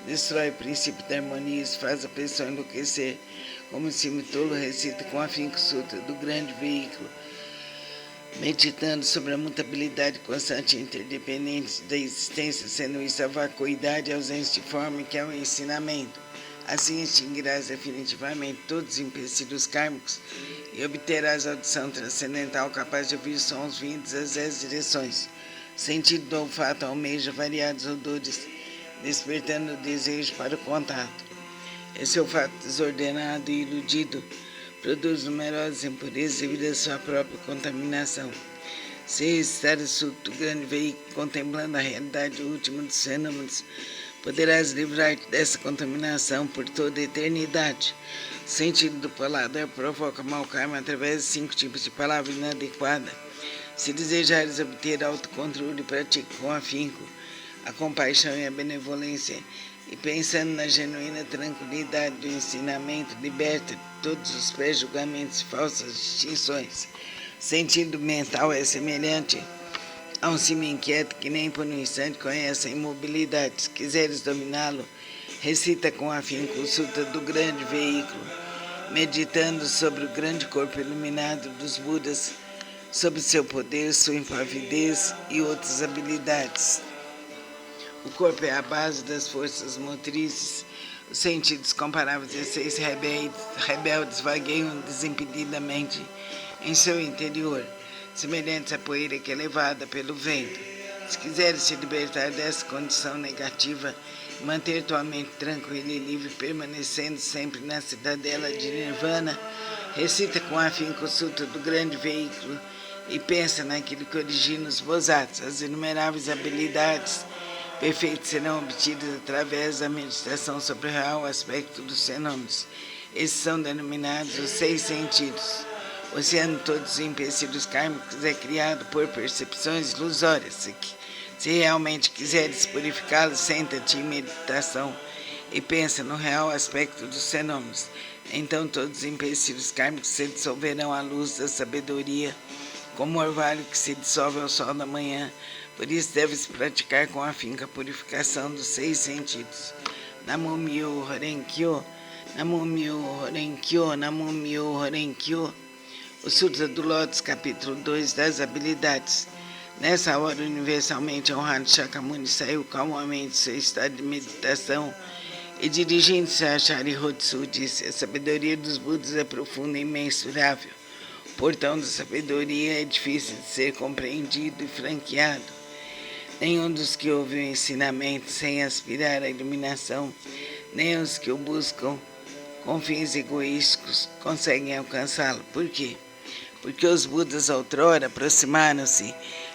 destrói o princípio da harmonia e faz a pessoa enlouquecer, como se o tolo recita com afinco o sutra do grande veículo, meditando sobre a mutabilidade constante e interdependente da existência, sendo isso a vacuidade e ausência de forma que é o ensinamento. Assim extinguirás definitivamente todos os empecilhos kármicos e obterás a audição transcendental capaz de ouvir sons vindos das 10 direções. O sentido do olfato almeja variados odores, despertando o desejo para o contato. Esse olfato desordenado e iludido produz numerosas impurezas devido à sua própria contaminação. Se recitar o sutra do grande veículo, contemplando a realidade última dos fenômenos, Poderás livrar-te dessa contaminação por toda a eternidade. O sentido do paladar provoca mau karma através de 5 tipos de palavra inadequada. Se desejares obter autocontrole, pratique com afinco a compaixão e a benevolência, e pensando na genuína tranquilidade do ensinamento, liberta de todos os pré-julgamentos e falsas distinções. O sentido mental é semelhante a um cimo inquieto que nem por um instante conhece a imobilidade. Se quiseres dominá-lo, recita com afinco o Sutra do grande veículo, meditando sobre o grande corpo iluminado dos Budas, sobre seu poder, sua impavidez e outras habilidades. O corpo é a base das forças motrizes. Os sentidos comparáveis a 6 rebeldes vagueiam desimpedidamente em seu interior, semelhantes à poeira que é levada pelo vento. Se quiseres te libertar dessa condição negativa e manter tua mente tranquila e livre, permanecendo sempre na cidadela de Nirvana, recita com afinco o Sutra do grande veículo e pensa naquilo que origina os Bodhisattvas. As inumeráveis habilidades perfeitas serão obtidas através da meditação sobre o real aspecto dos fenômenos. Esses são denominados os 6 sentidos. O oceano de todos os empecilhos kármicos é criado por percepções ilusórias. Se realmente quiseres purificá-los, senta-te em meditação e pensa no real aspecto dos fenômenos. Então todos os empecilhos kármicos se dissolverão à luz da sabedoria, como o orvalho que se dissolve ao sol da manhã. Por isso deves praticar com afinco a purificação dos 6 sentidos. Namo Myo Horenkyo, Namo Myo Horenkyo, Namo Myo Horenkyo. O Sutra do Lótus, capítulo 2, das habilidades. Nessa hora, universalmente honrado Shakyamuni saiu calmamente do seu estado de meditação e, dirigindo-se a Sharyotsu, disse: a sabedoria dos Budas é profunda e imensurável. O portão da sabedoria é difícil de ser compreendido e franqueado. Nenhum dos que ouvem o ensinamento sem aspirar à iluminação, nem os que o buscam com fins egoísticos conseguem alcançá-lo. Por quê? Porque os Budas outrora aproximaram-se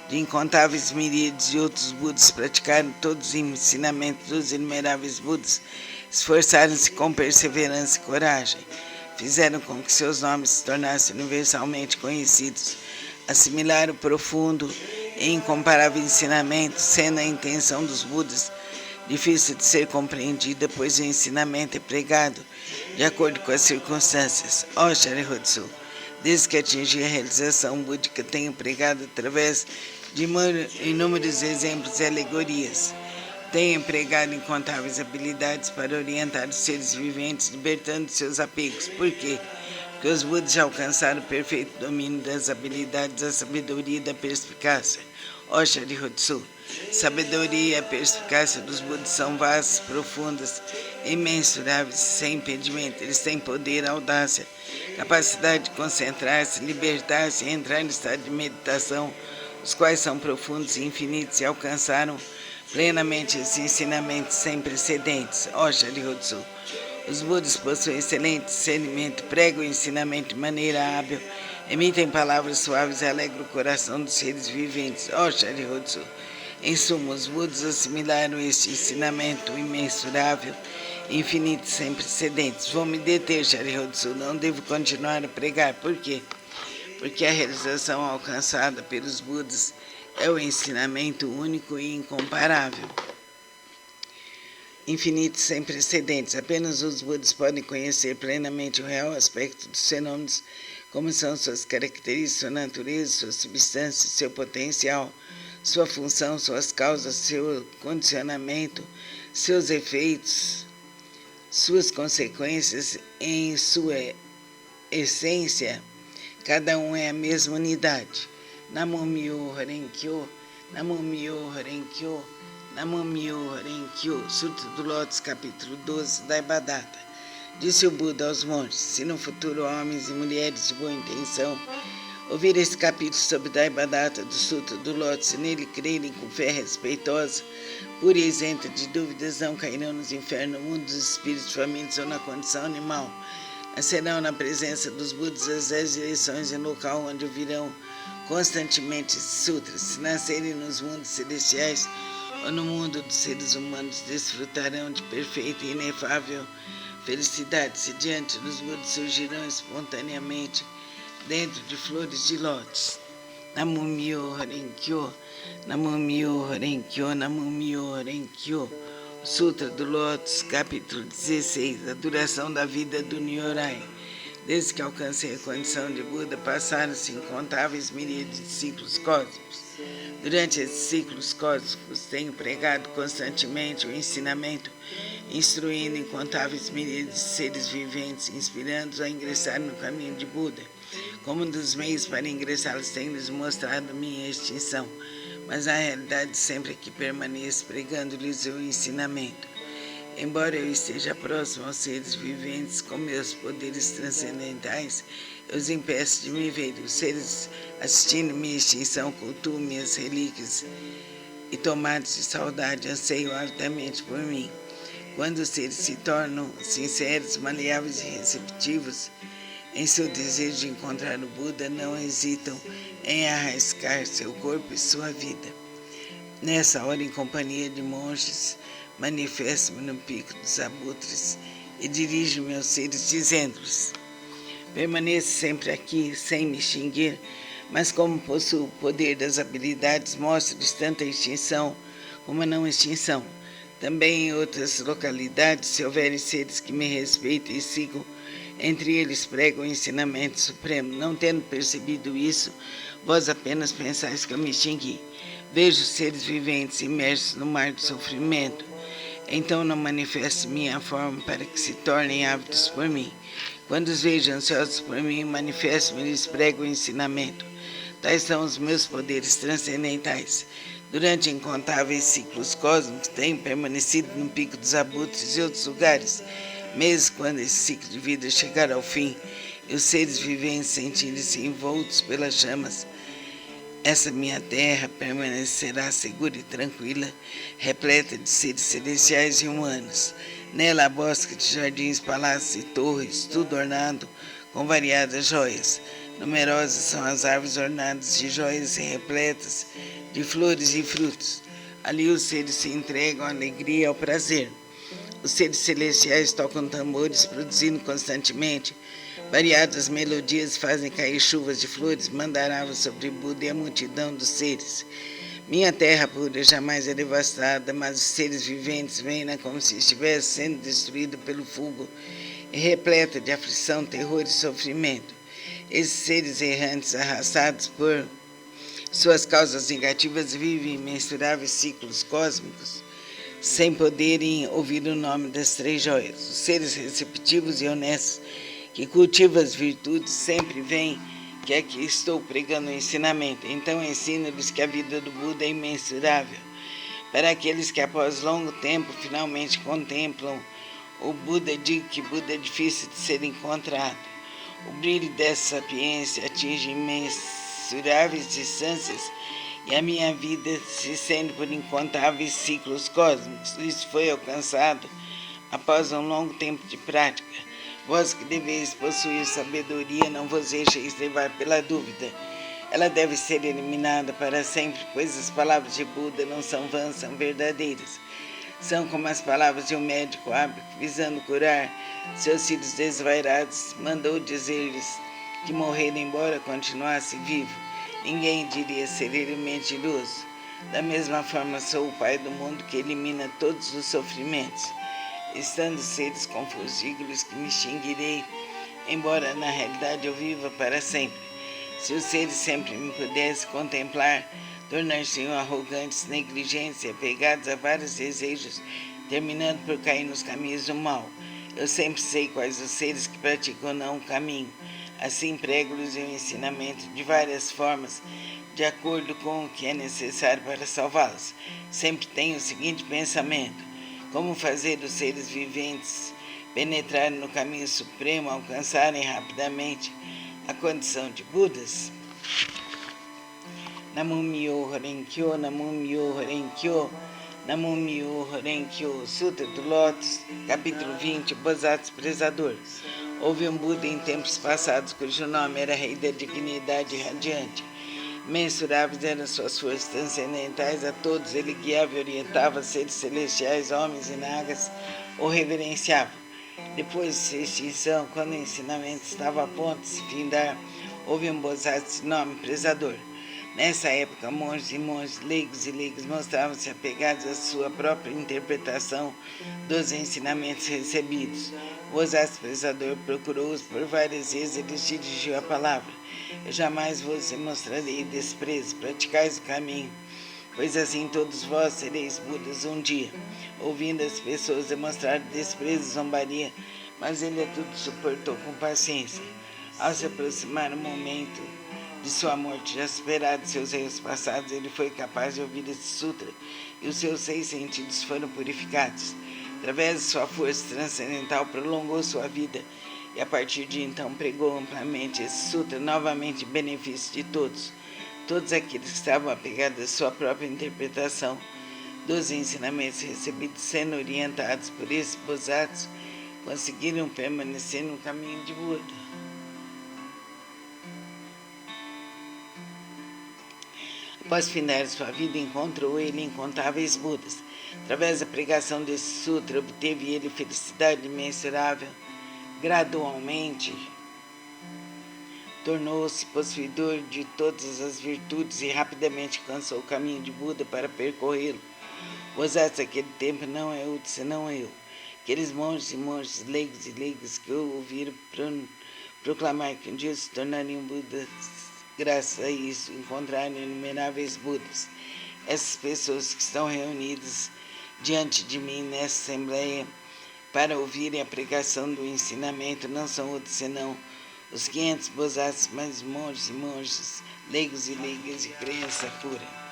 de incontáveis miríades de outros Budas, praticaram todos os ensinamentos dos inumeráveis Budas, esforçaram-se com perseverança e coragem, fizeram com que seus nomes se tornassem universalmente conhecidos, assimilaram o profundo e incomparável ensinamento, sendo a intenção dos Budas difícil de ser compreendida, pois o ensinamento é pregado de acordo com as circunstâncias. Ó Sharyotsu, desde que atingi a realização búdica, tenho pregado através de inúmeros exemplos e alegorias. Tenho empregado incontáveis habilidades para orientar os seres viventes, libertando seus apegos. Por quê? Porque os Budas já alcançaram o perfeito domínio das habilidades da sabedoria e da perspicácia. Ó Sharyotsu, sabedoria e a perspicácia dos Budas são vastas, profundas, imensuráveis, sem impedimento. Eles têm poder, audácia, capacidade de concentrar-se, libertar-se e entrar em estado de meditação, os quais são profundos e infinitos e alcançaram plenamente esse ensinamento sem precedentes. Ó Sharyotsu, os Budas possuem excelente discernimento, pregam o ensinamento de maneira hábil, emitem palavras suaves e alegram o coração dos seres viventes. Ó Sharyotsu, em suma, os Budas assimilaram este ensinamento imensurável, infinito, sem precedentes. Vou me deter, Sharyotsu, não devo continuar a pregar. Por quê? Porque a realização alcançada pelos Budas é o ensinamento único e incomparável, infinito, sem precedentes. Apenas os Budas podem conhecer plenamente o real aspecto dos fenômenos, como são suas características, sua natureza, sua substância, seu potencial, sua função, suas causas, seu condicionamento, seus efeitos, suas consequências. Em sua essência, cada um é a mesma unidade. Namo Myo Horenkyo, Namo Myo Horenkyo, Namo Myo Horenkyo. Sutra do Lótus, capítulo 12, da Devadatta. Disse o Buda aos monges: se no futuro homens e mulheres de boa intenção ouvir esse capítulo sobre Devadatta do Sutra do Lótus e nele crerem com fé respeitosa, pura e isenta de dúvidas, não cairão nos infernos, no mundo dos espíritos famintos ou na condição animal. Nascerão na presença dos Budas as 10 direções em local onde ouvirão constantemente esses sutras. Se nascerem nos mundos celestiais, ou no mundo dos seres humanos desfrutarão de perfeita e inefável felicidade se diante dos Budas surgirão espontaneamente dentro de flores de lótus. Namum-myoho Renge-kyo, Namum-myoho Renge-kyo, Namum-myoho Renge-kyo. Sutra do Lótus, capítulo 16, a duração da vida do Nyorai. Desde que alcancei a condição de Buda, passaram-se incontáveis miríades de ciclos cósmicos. Durante esses ciclos cósmicos, tenho pregado constantemente o ensinamento, instruindo incontáveis miríades de seres viventes, inspirando-os a ingressar no caminho de Buda. Como um dos meios para ingressá-los, tenho-lhes mostrado minha extinção, mas na realidade sempre que permaneço pregando-lhes o ensinamento. Embora eu esteja próximo aos seres viventes com meus poderes transcendentais, eu os impeço de me ver. Os seres assistindo minha extinção cultuam minhas relíquias e, tomados de saudade, anseiam avidamente por mim. Quando os seres se tornam sinceros, maleáveis e receptivos em seu desejo de encontrar o Buda, não hesitam em arriscar seu corpo e sua vida. Nessa hora, em companhia de monges, manifesto-me no pico dos abutres e dirijo-me aos seres, dizendo-lhes: permaneço sempre aqui, sem me extinguir, mas como possuo o poder das habilidades, mostro-lhes tanto a extinção como a não extinção. Também em outras localidades, se houverem seres que me respeitem e sigam, entre eles prego o ensinamento supremo. Não tendo percebido isso, vós apenas pensais que eu me extingui. Vejo seres viventes imersos no mar do sofrimento. Então não manifesto minha forma para que se tornem ávidos por mim. Quando os vejo ansiosos por mim, manifesto-me e lhes prego o ensinamento. Tais são os meus poderes transcendentais. Durante incontáveis ciclos cósmicos, tenho permanecido no pico dos abutres e outros lugares, mesmo quando esse ciclo de vida chegar ao fim e os seres viventes sentirem-se envoltos pelas chamas. Essa minha terra permanecerá segura e tranquila, repleta de seres celestiais e humanos. Nela há bosques de jardins, palácios e torres, tudo ornado com variadas joias. Numerosas são as árvores ornadas de joias e repletas de flores e frutos. Ali os seres se entregam à alegria e ao prazer. Os seres celestiais tocam tambores, produzindo constantemente variadas melodias, fazem cair chuvas de flores, mandaravas sobre Buda e a multidão dos seres. Minha terra pura jamais é devastada, mas os seres viventes veem-na como se estivesse sendo destruída pelo fogo e repleta de aflição, terror e sofrimento. Esses seres errantes, arrastados por suas causas negativas, vivem imensuráveis ciclos cósmicos, sem poderem ouvir o nome das três joias. Os seres receptivos e honestos, que cultivam as virtudes, sempre veem que aqui estou pregando o ensinamento. Então ensino-lhes que a vida do Buda é imensurável. Para aqueles que após longo tempo finalmente contemplam o Buda, digo que Buda é difícil de ser encontrado. O brilho dessa sapiência atinge imensuráveis distâncias e a minha vida se estende por incontáveis ciclos cósmicos. Isso foi alcançado após um longo tempo de prática. Vós que deveis possuir sabedoria, não vos deixeis levar pela dúvida. Ela deve ser eliminada para sempre, pois as palavras de Buda não são vãs, são verdadeiras. São como as palavras de um médico hábil, visando curar seus filhos desvairados, mandou dizer-lhes que morrer embora continuasse vivo. Ninguém diria ser ele mentiroso. Da mesma forma, sou o Pai do mundo que elimina todos os sofrimentos. Estando seres confusos, digo-lhes que me extinguirei, embora na realidade eu viva para sempre. Se os seres sempre me pudessem contemplar, tornar-se-ão arrogantes, negligentes e apegados a vários desejos, terminando por cair nos caminhos do mal. Eu sempre sei quais os seres que praticam não o caminho. Assim prego-lhes o ensinamento de várias formas, de acordo com o que é necessário para salvá-los. Sempre tenho o seguinte pensamento: como fazer os seres viventes penetrarem no caminho supremo, alcançarem rapidamente a condição de Budas? Namum-myoho Renge-kyo, Namum-myoho Renge-kyo, Namum-myoho Renge-kyo. Sutra do Lótus, capítulo 20, o Bodhisattva Prezador. Houve um Buda em tempos passados, cujo nome era Rei da Dignidade Radiante. Mensuráveis eram suas forças transcendentais, a todos ele guiava e orientava, seres celestiais, homens e nagas o reverenciavam. Depois de sua extinção, quando o ensinamento estava a ponto de se findar, houve um Bodhisattva de nome Prezador. Nessa época, monges e monges, leigos e leigas mostravam-se apegados à sua própria interpretação dos ensinamentos recebidos. O Bodhisattva Prezador procurou-os por várias vezes e lhes dirigiu a palavra. Eu jamais vos demonstrarei desprezo, praticais o caminho, pois assim todos vós sereis Budas um dia. Ouvindo as pessoas demonstrar desprezo e zombaria, mas ele a tudo suportou com paciência. Ao se aproximar o momento de sua morte, já superado seus erros passados, ele foi capaz de ouvir esse sutra e os seus 6 sentidos foram purificados. Através de sua força transcendental, prolongou sua vida e a partir de então pregou amplamente esse sutra, novamente em benefício de todos. Todos aqueles que estavam apegados à sua própria interpretação dos ensinamentos recebidos, sendo orientados por esses Bodhisattvas, conseguiram permanecer no caminho de Buda. Após findar sua vida, encontrou ele incontáveis Budas. Através da pregação desse sutra, obteve ele felicidade imensurável. Gradualmente, tornou-se possuidor de todas as virtudes e rapidamente alcançou o caminho de Buda para percorrê-lo. Bodhisattva daquele tempo não é outro senão eu. Aqueles monges e monges, leigos e leigas que o ouviram proclamar que um dia se tornariam Budas, graças a isso encontraram inumeráveis Budas. Essas pessoas que estão reunidas diante de mim nessa assembleia para ouvirem a pregação do ensinamento não são outros senão os 500 Bodhisattvas, mais monges e monges, leigos e leigas de crença pura.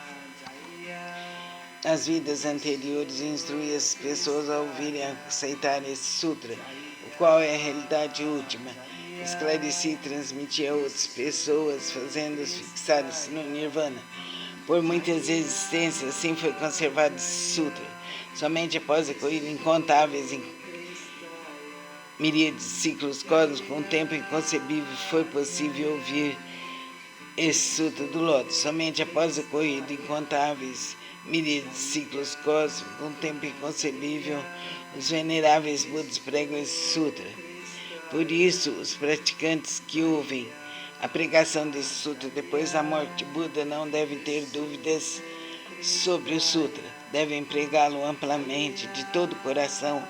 Nas vidas anteriores, instruí as pessoas a ouvirem e aceitar esse sutra, o qual é a realidade última. Esclareci e transmiti a outras pessoas, fazendo-os fixar-se no Nirvana. Por muitas existências, assim foi conservado esse sutra. Somente após a corrida incontáveis miríades de ciclos cósmicos, com um tempo inconcebível, foi possível ouvir esse sutra do Lótus. Somente após a corrida incontáveis miríades de ciclos cósmicos, com um tempo inconcebível, os veneráveis Budas pregam esse sutra. Por isso, os praticantes que ouvem a pregação desse sutra depois da morte de Buda não devem ter dúvidas sobre o sutra. Devem pregá-lo amplamente, de todo o coração,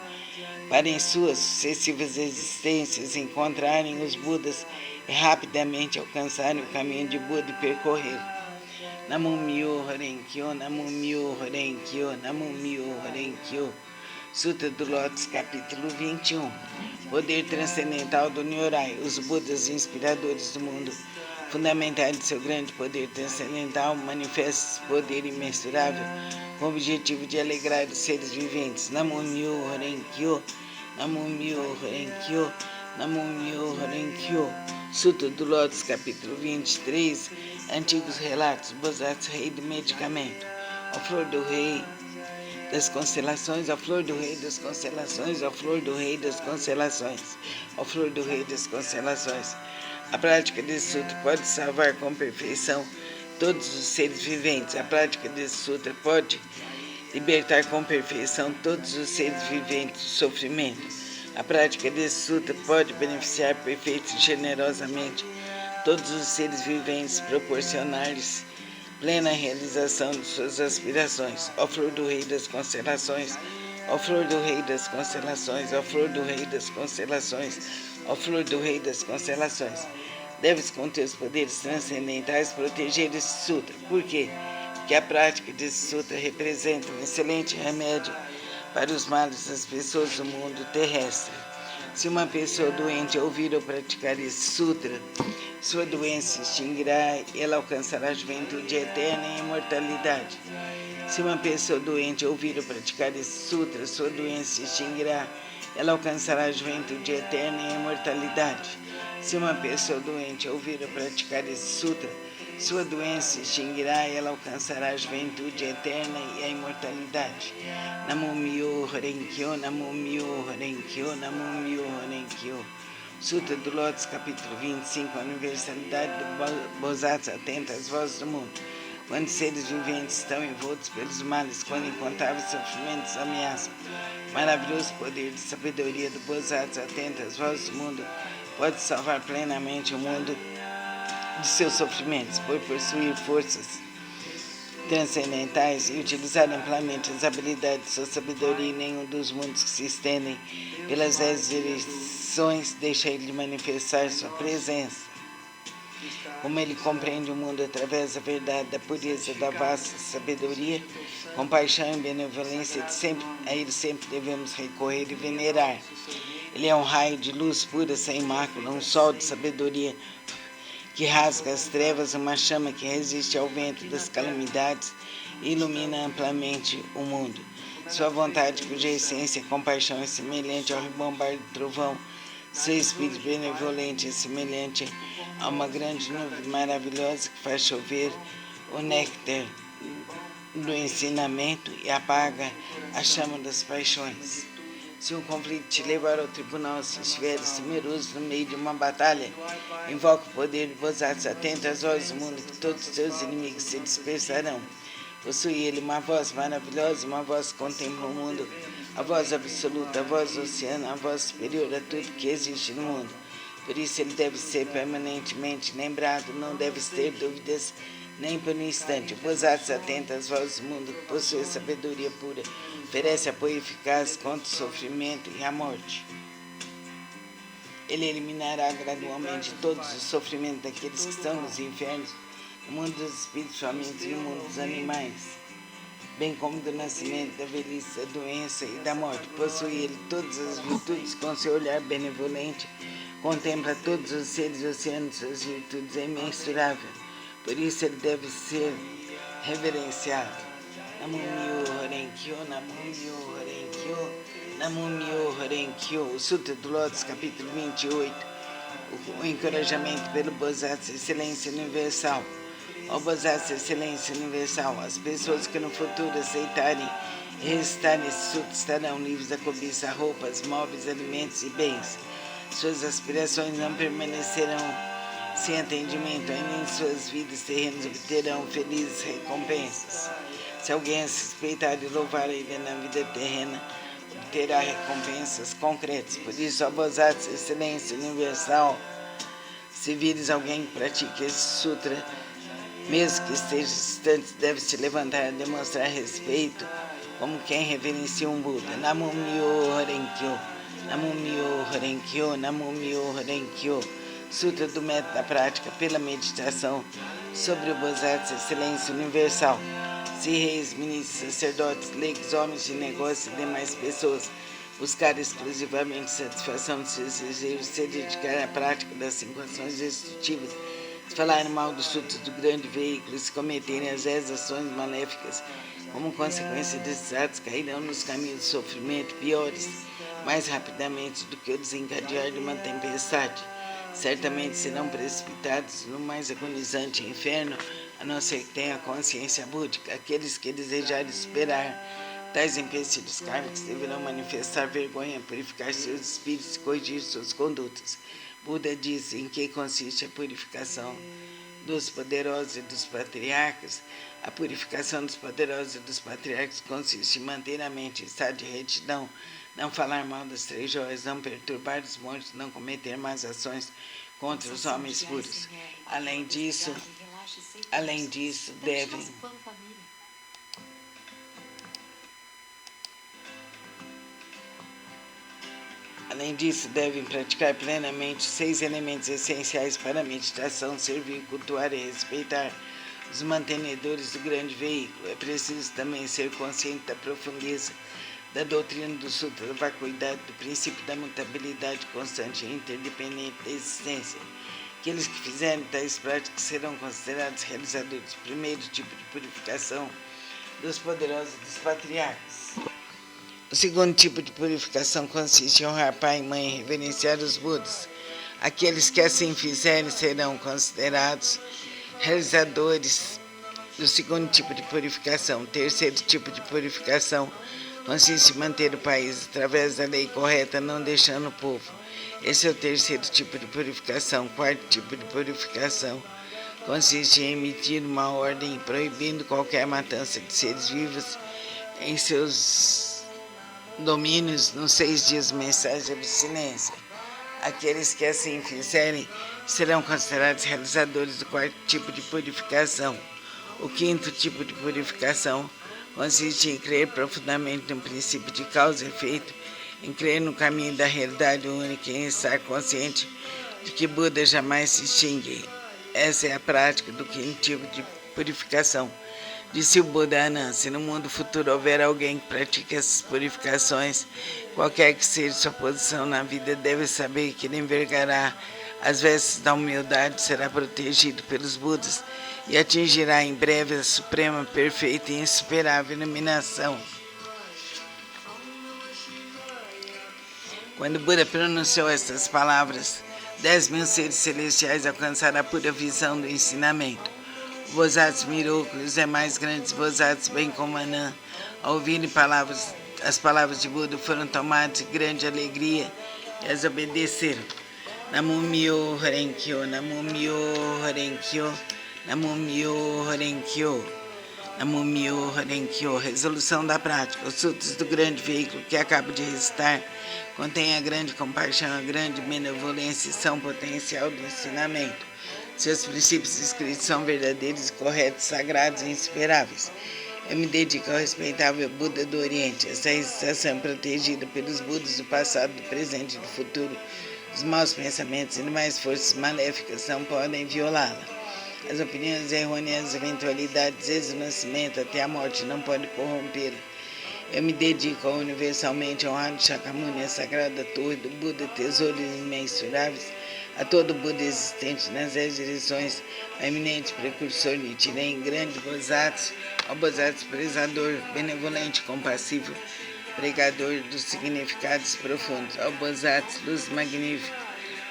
para em suas sucessivas existências encontrarem os Budas e rapidamente alcançarem o caminho de Buda e percorrê-lo. Namo Myoho Renkyo, Namo Myoho Renkyo, Namo Myoho Renkyo. Sutra do Lótus, capítulo 21. Poder transcendental do Nyorai, os Budas inspiradores do mundo. Fundamentais de seu grande poder transcendental, manifesta esse poder imensurável com o objetivo de alegrar os seres viventes. Namo Myoho Renkyo, Namo Myoho Renkyo, Namo Myoho Renkyo. Sutra do Lótus, capítulo 23. Antigos relatos, Bodhisattva, rei do medicamento. A flor do rei das constelações, a flor do rei das constelações, a flor do rei das constelações, a flor do rei das constelações. A prática desse sutra pode salvar com perfeição todos os seres viventes. A prática desse sutra pode libertar com perfeição todos os seres viventes do sofrimento. A prática desse sutra pode beneficiar perfeita e generosamente todos os seres viventes, proporcionar-lhes plena realização de suas aspirações. Ó flor do rei das constelações, ó flor do rei das constelações, ó flor do rei das constelações, ó flor do rei das constelações. Deves com teus poderes transcendentais proteger esse sutra. Por quê? Porque a prática desse sutra representa um excelente remédio para os males das pessoas do mundo terrestre. Se uma pessoa doente ouvir ou praticar esse sutra, sua doença se extinguirá e ela alcançará a juventude eterna e a imortalidade. Se uma pessoa doente ouvir ou praticar esse sutra, sua doença se extinguirá, ela alcançará a juventude eterna e a imortalidade. Se uma pessoa doente ouvir ou praticar esse sutra, sua doença se extinguirá e ela alcançará a juventude eterna e a imortalidade. Namo Myoho Renkyo, Namo Myoho Renkyo, Namo Myoho Renkyo. Sutra do Lótus, capítulo 25, a universalidade do Bodhisattva atenta às vozes do mundo. Quando seres viventes estão envoltos pelos males, quando incontáveis sofrimentos ameaçam, o maravilhoso poder de sabedoria do Bodhisattva atenta às vozes do mundo pode salvar plenamente o mundo de seus sofrimentos, por possuir forças transcendentais e utilizar amplamente as habilidades de sua sabedoria. Em nenhum dos mundos que se estendem pelas 10 direções deixa ele de manifestar sua presença. Como ele compreende o mundo através da verdade, da pureza, da vasta sabedoria, compaixão e benevolência, a ele sempre devemos recorrer e venerar. Ele é um raio de luz pura, sem mácula, um sol de sabedoria que rasga as trevas, uma chama que resiste ao vento das calamidades e ilumina amplamente o mundo. Sua vontade, cuja essência é compaixão, é semelhante ao rebombar do trovão. Seu espírito benevolente é semelhante a uma grande nuvem maravilhosa que faz chover o néctar do ensinamento e apaga a chama das paixões. Se um conflito te levar ao tribunal, se estiveres temeroso no meio de uma batalha, invoca o poder de Bodhisattva, atenta às vozes do mundo, que todos os seus inimigos se dispersarão. Possui ele uma voz maravilhosa, uma voz que contempla o mundo, a voz absoluta, a voz do oceano, a voz superior a tudo que existe no mundo. Por isso ele deve ser permanentemente lembrado, não deves ter dúvidas nem por um instante. O Bodhisattva atenta às vozes do mundo, que possui sabedoria pura, oferece apoio eficaz contra o sofrimento e a morte. Ele eliminará gradualmente todos os sofrimentos daqueles que estão nos infernos, no mundo dos espíritos famintos e no mundo dos animais, bem como do nascimento, da velhice, da doença e da morte. Possui ele todas as virtudes, com seu olhar benevolente, contempla todos os seres e oceanos, suas virtudes é imensurável. Por isso ele deve ser reverenciado. Namo Myoho Renkyo, Namo Myoho Renkyo, Namo Myoho Renkyo. O Sutra do Lótus, capítulo 28, o encorajamento pelo Bodhisattva, excelência universal. Ó Bodhisattva, excelência universal, as pessoas que no futuro aceitarem e recitarem esse sutra estarão livres da cobiça, roupas, móveis, alimentos e bens. Suas aspirações não permanecerão sem atendimento, ainda em suas vidas terrenas obterão felizes recompensas. Se alguém se respeitar e louvar ainda na vida terrena, obterá recompensas concretas. Por isso, ó Bodhisattva, excelência universal, se vires alguém que pratique esse sutra, mesmo que esteja distante, deve se levantar e demonstrar respeito, como quem reverencia um Buda. Namo Myoho Renkyo, Namo Myoho Renkyo, Namo Myoho Renkyo. Sutra do método da prática pela meditação sobre o Bodhisattva, excelência universal. Se reis, ministros, sacerdotes, leigos, homens de negócio e demais pessoas buscar exclusivamente satisfação de seus desejos, se dedicar à prática das 5 ações destrutivas, se falarem mal do sutra do grande veículo, se cometerem as 10 ações maléficas, como consequência desses atos, cairão nos caminhos de sofrimento piores, mais rapidamente do que o desencadear de uma tempestade. Certamente serão precipitados no mais agonizante inferno, a não ser que tenha consciência búdica. Aqueles que desejarem superar tais empecilhos kármicos deverão manifestar vergonha, purificar seus espíritos e corrigir suas condutas. Buda diz em que consiste a purificação dos poderosos e dos patriarcas. A purificação dos poderosos e dos patriarcas consiste em manter a mente em estado de retidão, não falar mal das 3 joias, não perturbar os montes, não cometer más ações contra os homens puros. Além disso, devem praticar plenamente 6 elementos essenciais para a meditação, servir, cultuar e respeitar os mantenedores do grande veículo. É preciso também ser consciente da profundeza da doutrina do Sutra da vacuidade, do princípio da mutabilidade constante e interdependente da existência. Aqueles que fizerem tais práticas serão considerados realizadores do primeiro tipo de purificação dos poderosos e dos patriarcas. O segundo tipo de purificação consiste em honrar pai e mãe e reverenciar os Budas. Aqueles que assim fizerem serão considerados realizadores do segundo tipo de purificação. O terceiro tipo de purificação consiste em manter o país através da lei correta, não deixando o povo. Esse é o terceiro tipo de purificação. Quarto tipo de purificação consiste em emitir uma ordem proibindo qualquer matança de seres vivos em seus domínios nos 6 dias mensais de abstinência. Aqueles que assim fizerem serão considerados realizadores do quarto tipo de purificação. O quinto tipo de purificação consiste em crer profundamente no princípio de causa e efeito, em crer no caminho da realidade única e em estar consciente de que Buda jamais se extingue. Essa é a prática do quinto tipo de purificação. Disse o Buda Anã: se no mundo futuro houver alguém que pratique essas purificações, qualquer que seja sua posição na vida, deve saber que ele envergará as vestes da humildade, será protegido pelos Budas e atingirá em breve a suprema, perfeita e insuperável iluminação. Quando Buda pronunciou estas palavras, 10.000 seres celestiais alcançaram a pura visão do ensinamento. O Bodhisattva Miroku e os demais grandes Bodhisattvas, bem como Anã, ao ouvirem as palavras de Buda, foram tomados de grande alegria e as obedeceram. Namo Myo Horenkyo, Namo Myo Horenkyo, Namo Myo Horenkyo, Namo Myo Horenkyo. Resolução da prática. Os sutras do grande veículo que acabo de recitar contêm a grande compaixão, a grande benevolência e são potencial do ensinamento. Seus princípios escritos são verdadeiros, corretos, sagrados e insuperáveis. Eu me dedico ao respeitável Buda do Oriente. Essa recitação é protegida pelos Budas do passado, do presente e do futuro. Os maus pensamentos e demais forças maléficas não podem violá-la. As opiniões errôneas, as eventualidades, desde o nascimento até a morte, não podem corrompê-lo. Eu me dedico ao universalmente honrado Shakyamuni, a sagrada torre do Buda, tesouros imensuráveis, a todo Buda existente nas 10 direções, ao eminente precursor Nichiren, grande Bodhisattva, ao Bodhisattva prezador, benevolente, compassivo, pregador dos significados profundos, ao Bodhisattva luz magnífica,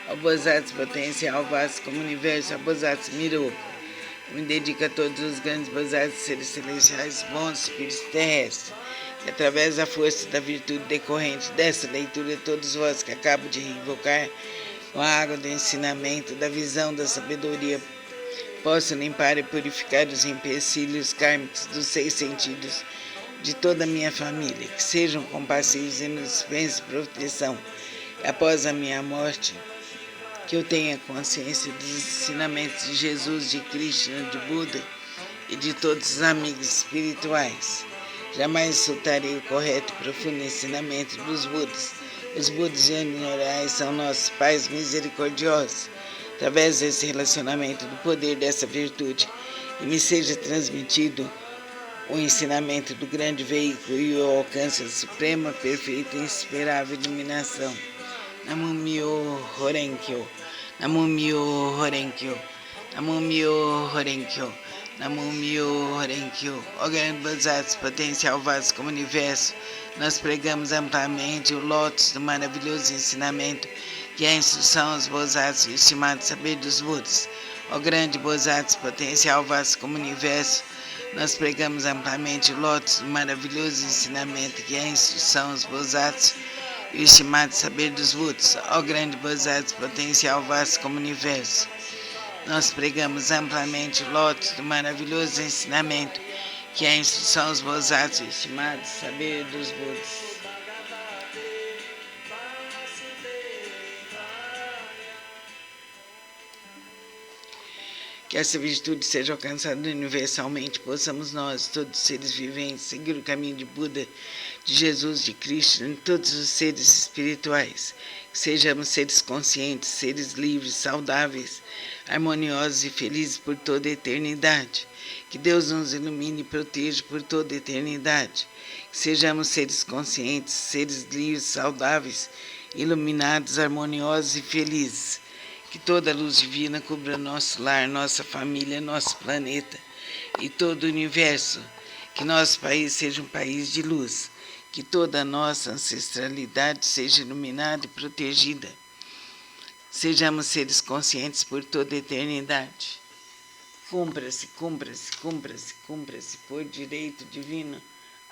ao Bodhisattva potencial vasto como o universo, ao Bodhisattva Miroku. Eu me dedico a todos os grandes Bodhisattvas, seres celestiais, bons espíritos terrestres, e através da força da virtude decorrente dessa leitura, todos vós que acabo de invocar, com a água do ensinamento, da visão, da sabedoria, posso limpar e purificar os empecilhos kármicos dos 6 sentidos de toda a minha família, que sejam compassivos e nos dispensem proteção. E após a minha morte, que eu tenha consciência dos ensinamentos de Jesus, de Krishna, de Buda e de todos os amigos espirituais. Jamais soltarei o correto e profundo ensinamento dos Budas. Os Budas generais são nossos pais misericordiosos. Através desse relacionamento, do poder dessa virtude, e me seja transmitido o ensinamento do grande veículo e o alcance da suprema, perfeita e insuperável iluminação. Namo Myo Horenkyo, Namo Myo Horenkyo, Namo Myo Horenkyo, Namo Myo Horenkyo. Ó grande Bodhisattva, potencial vasto como o universo, nós pregamos amplamente o lótus do maravilhoso ensinamento, que é a instrução aos Bodhisattvas e o estimado saber dos Budas. Ó grande Bodhisattva, potencial vasto como o universo, nós pregamos amplamente o lótus do maravilhoso ensinamento, que é a instrução aos Bodhisattvas e o estimado saber dos Budas. Ó grande Bodhisattva, potencial vasto como o universo, nós pregamos amplamente o lótus do maravilhoso ensinamento, que é a instrução aos Bodhisattvas e o estimado saber dos Budas. Que essa virtude seja alcançada universalmente, possamos nós, todos os seres viventes, seguir o caminho de Buda, de Jesus, de Cristo, em todos os seres espirituais. Que sejamos seres conscientes, seres livres, saudáveis, harmoniosos e felizes por toda a eternidade. Que Deus nos ilumine e proteja por toda a eternidade. Que sejamos seres conscientes, seres livres, saudáveis, iluminados, harmoniosos e felizes. Que toda a luz divina cubra nosso lar, nossa família, nosso planeta e todo o universo. Que nosso país seja um país de luz. Que toda a nossa ancestralidade seja iluminada e protegida. Sejamos seres conscientes por toda a eternidade. Cumpra-se, cumpra-se, cumpra-se, cumpra-se por direito divino,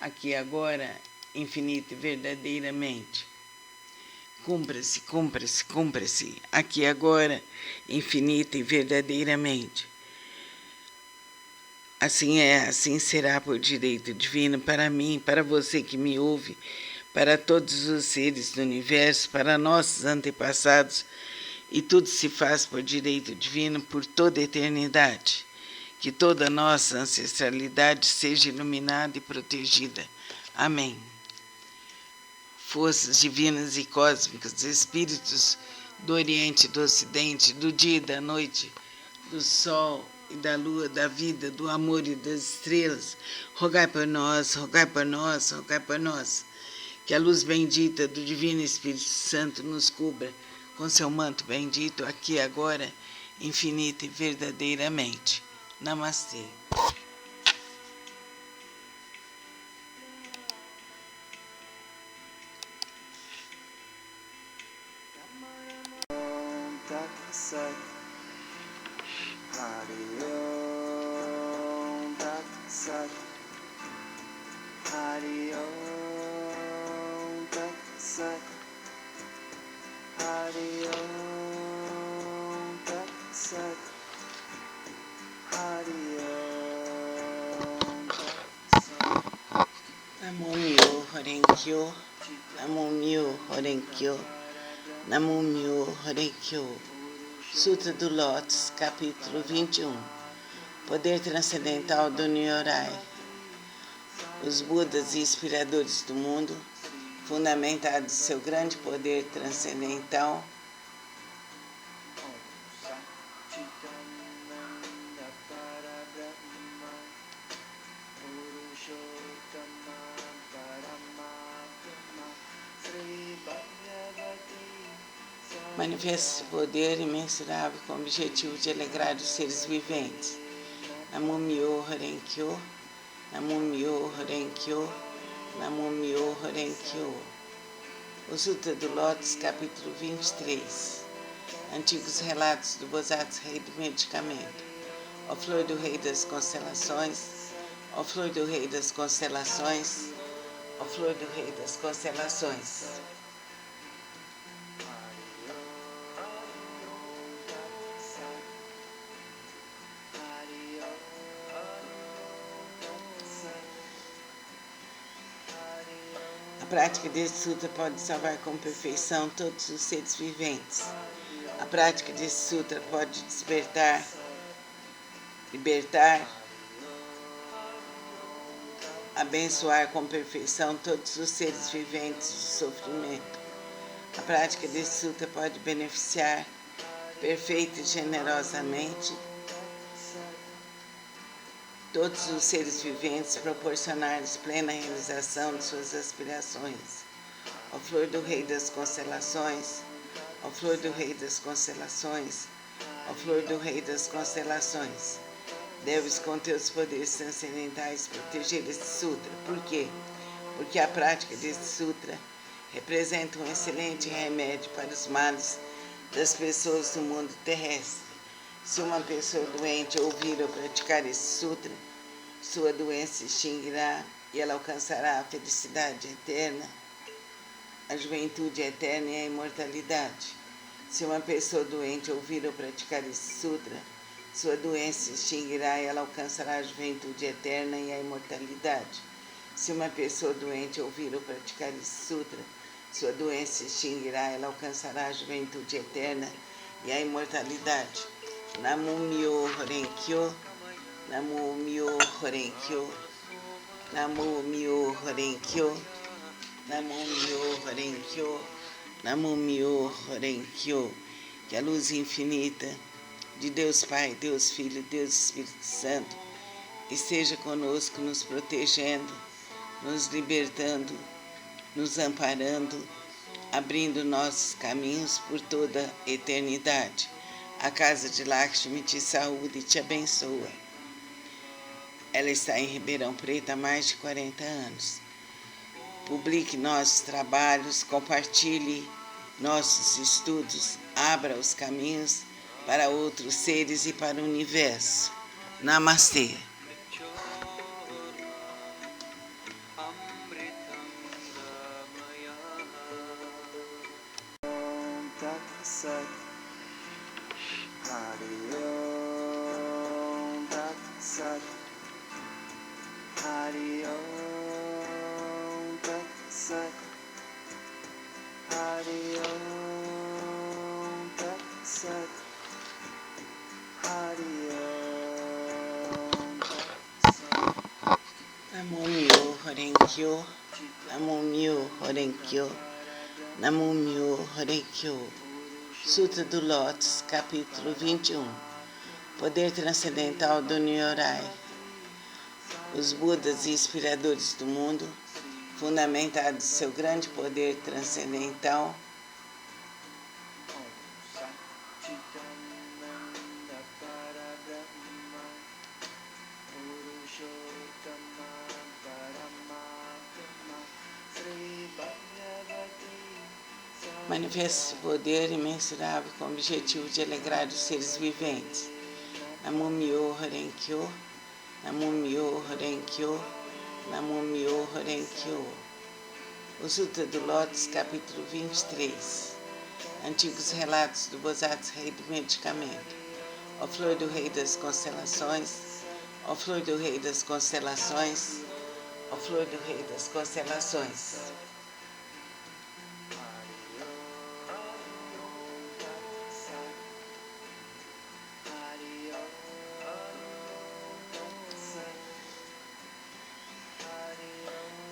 aqui agora infinita e verdadeiramente. Cumpra-se, cumpra-se, cumpra-se, aqui agora, infinita e verdadeiramente. Assim é, assim será por direito divino para mim, para você que me ouve, para todos os seres do universo, para nossos antepassados, e tudo se faz por direito divino por toda a eternidade. Que toda a nossa ancestralidade seja iluminada e protegida. Amém. Forças divinas e cósmicas, espíritos do Oriente e do Ocidente, do dia e da noite, do sol e da lua, da vida, do amor e das estrelas, rogai por nós, rogai por nós, rogai por nós. Que a luz bendita do Divino Espírito Santo nos cubra com seu manto bendito, aqui e agora, infinita e verdadeiramente. Namastê. Hari Om Tat Sat. Hari Om Tat Sat. Hari Om Tat Sat. Hari Om Tat Sat. Namo Myo Horenkyo, Namo Myo Horenkyo, Namo Myo Horenkyo. Sutra do Lótus, capítulo 21. Poder transcendental do Nyorai. Os Budas e inspiradores do mundo, fundamentados em seu grande poder transcendental, manifesta poder imensurável com o objetivo de alegrar os seres viventes. Namo Myo Horenkyo, Namo Myo Horenkyo, Namo Myo Horenkyo. O Sutra do Lótus, capítulo 23. Antigos relatos do Bodhisattva Rei do Medicamento. Ó flor do Rei das Constelações, ó flor do Rei das Constelações, ó flor do Rei das Constelações. A prática deste sutra pode salvar com perfeição todos os seres viventes. A prática deste sutra pode despertar, libertar, abençoar com perfeição todos os seres viventes do sofrimento. A prática deste sutra pode beneficiar perfeita e generosamente todos os seres viventes, proporcionar-lhes plena realização de suas aspirações. Ó flor do Rei das Constelações, ó flor do Rei das Constelações, ó flor do Rei das Constelações, deves com teus poderes transcendentais proteger este sutra. Por quê? Porque a prática deste sutra representa um excelente remédio para os males das pessoas do mundo terrestre. Se uma pessoa doente ouvir ou praticar esse sutra, sua doença se extinguirá e ela alcançará a felicidade eterna, a juventude eterna e a imortalidade. Se uma pessoa doente ouvir ou praticar esse sutra, sua doença se extinguirá e ela alcançará a juventude eterna e a imortalidade. Se uma pessoa doente ouvir ou praticar esse sutra, sua doença se extinguirá e ela alcançará a juventude eterna e a imortalidade. Namo Myo Horenkyo, Namo Myo Horenkyo, Namo Myo Horenkyo, Namo Myo Horenkyo, Namo Myo Horenkyo. Que a luz infinita de Deus Pai, Deus Filho, Deus Espírito Santo esteja conosco, nos protegendo, nos libertando, nos amparando, abrindo nossos caminhos por toda a eternidade. A casa de Lakshmi te saúde e te abençoa. Ela está em Ribeirão Preto há mais de 40 anos. Publique nossos trabalhos, compartilhe nossos estudos, abra os caminhos para outros seres e para o universo. Namastê. Tat Sat. Hari Om Tat Sat. Hari Om Tat Sat. Hari Om Tat Sat. Hari Om Tat Sat. Namo Myo Horenkyo, Namo Myo Horenkyo, Namo Myo Horenkyo. Sutra do Lótus, capítulo 21. Poder transcendental do Nyorai. Os Budas e inspiradores do mundo, fundamentados em seu grande poder transcendental, manifesta-se poder imensurável com o objetivo de alegrar os seres viventes. Namo Myo Horenkyo, Namo Myo Horenkyo, Namo Myo Horenkyo. O Sutra do Lótus, capítulo 23. Antigos relatos do Bodhisattva Rei do Medicamento. Ó flor do Rei das Constelações, ó flor do Rei das Constelações, ó flor do Rei das Constelações.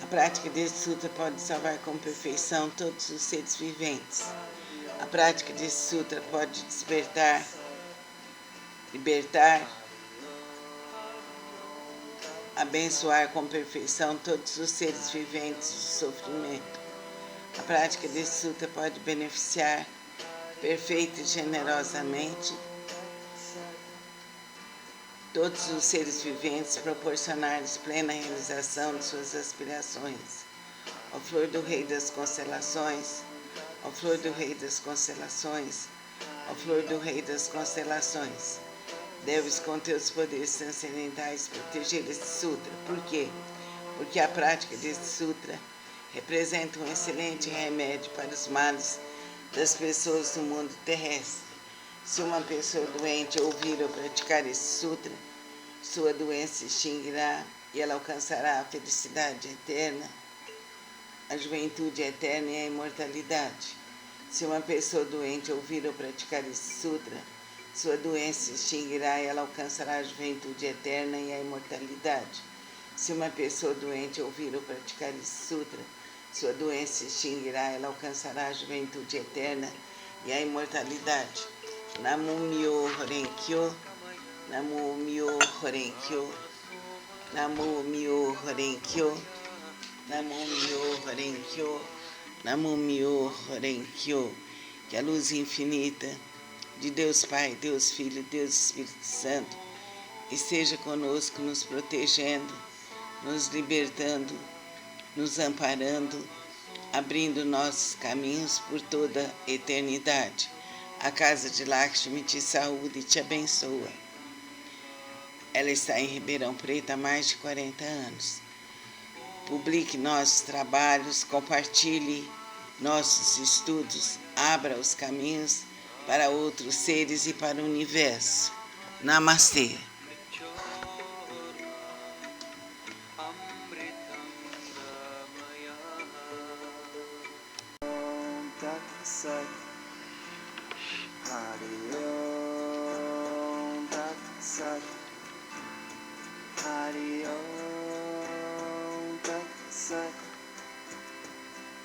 A prática deste sutra pode salvar com perfeição todos os seres viventes. A prática deste sutra pode libertar, abençoar com perfeição todos os seres viventes do sofrimento. A prática deste sutra pode beneficiar perfeita e generosamente todos os seres viventes, proporcionar-lhes plena realização de suas aspirações. Ó flor do Rei das Constelações, ó flor do Rei das Constelações, ó flor do Rei das Constelações, deves com teus poderes transcendentais proteger este sutra. Por quê? Porque a prática deste sutra representa um excelente remédio para os males das pessoas do mundo terrestre. Se uma pessoa doente ouvir ou praticar esse sutra, sua doença se extinguirá e ela alcançará a felicidade eterna, a juventude eterna e a imortalidade. Se uma pessoa doente ouvir ou praticar esse sutra, sua doença se extinguirá e ela alcançará a juventude eterna e a imortalidade. Se uma pessoa doente ouvir ou praticar esse sutra, sua doença se extinguirá e ela alcançará a juventude eterna e a imortalidade. Namo Myo Horenkyo, Namo Myo Horenkyo, Namo Myo Horenkyo, Namo Myo Horenkyo, Namo Myo Horenkyo. Que a luz infinita de Deus Pai, Deus Filho, Deus Espírito Santo esteja conosco, nos protegendo, nos libertando, nos amparando, abrindo nossos caminhos por toda a eternidade. A casa de Lakshmi te saúde e te abençoa. Ela está em Ribeirão Preto há mais de 40 anos. Publique nossos trabalhos, compartilhe nossos estudos, abra os caminhos para outros seres e para o universo. Namastê. Hari Om Tat Sat. Hari Om Tat Sat. Hari Om Tat Sat.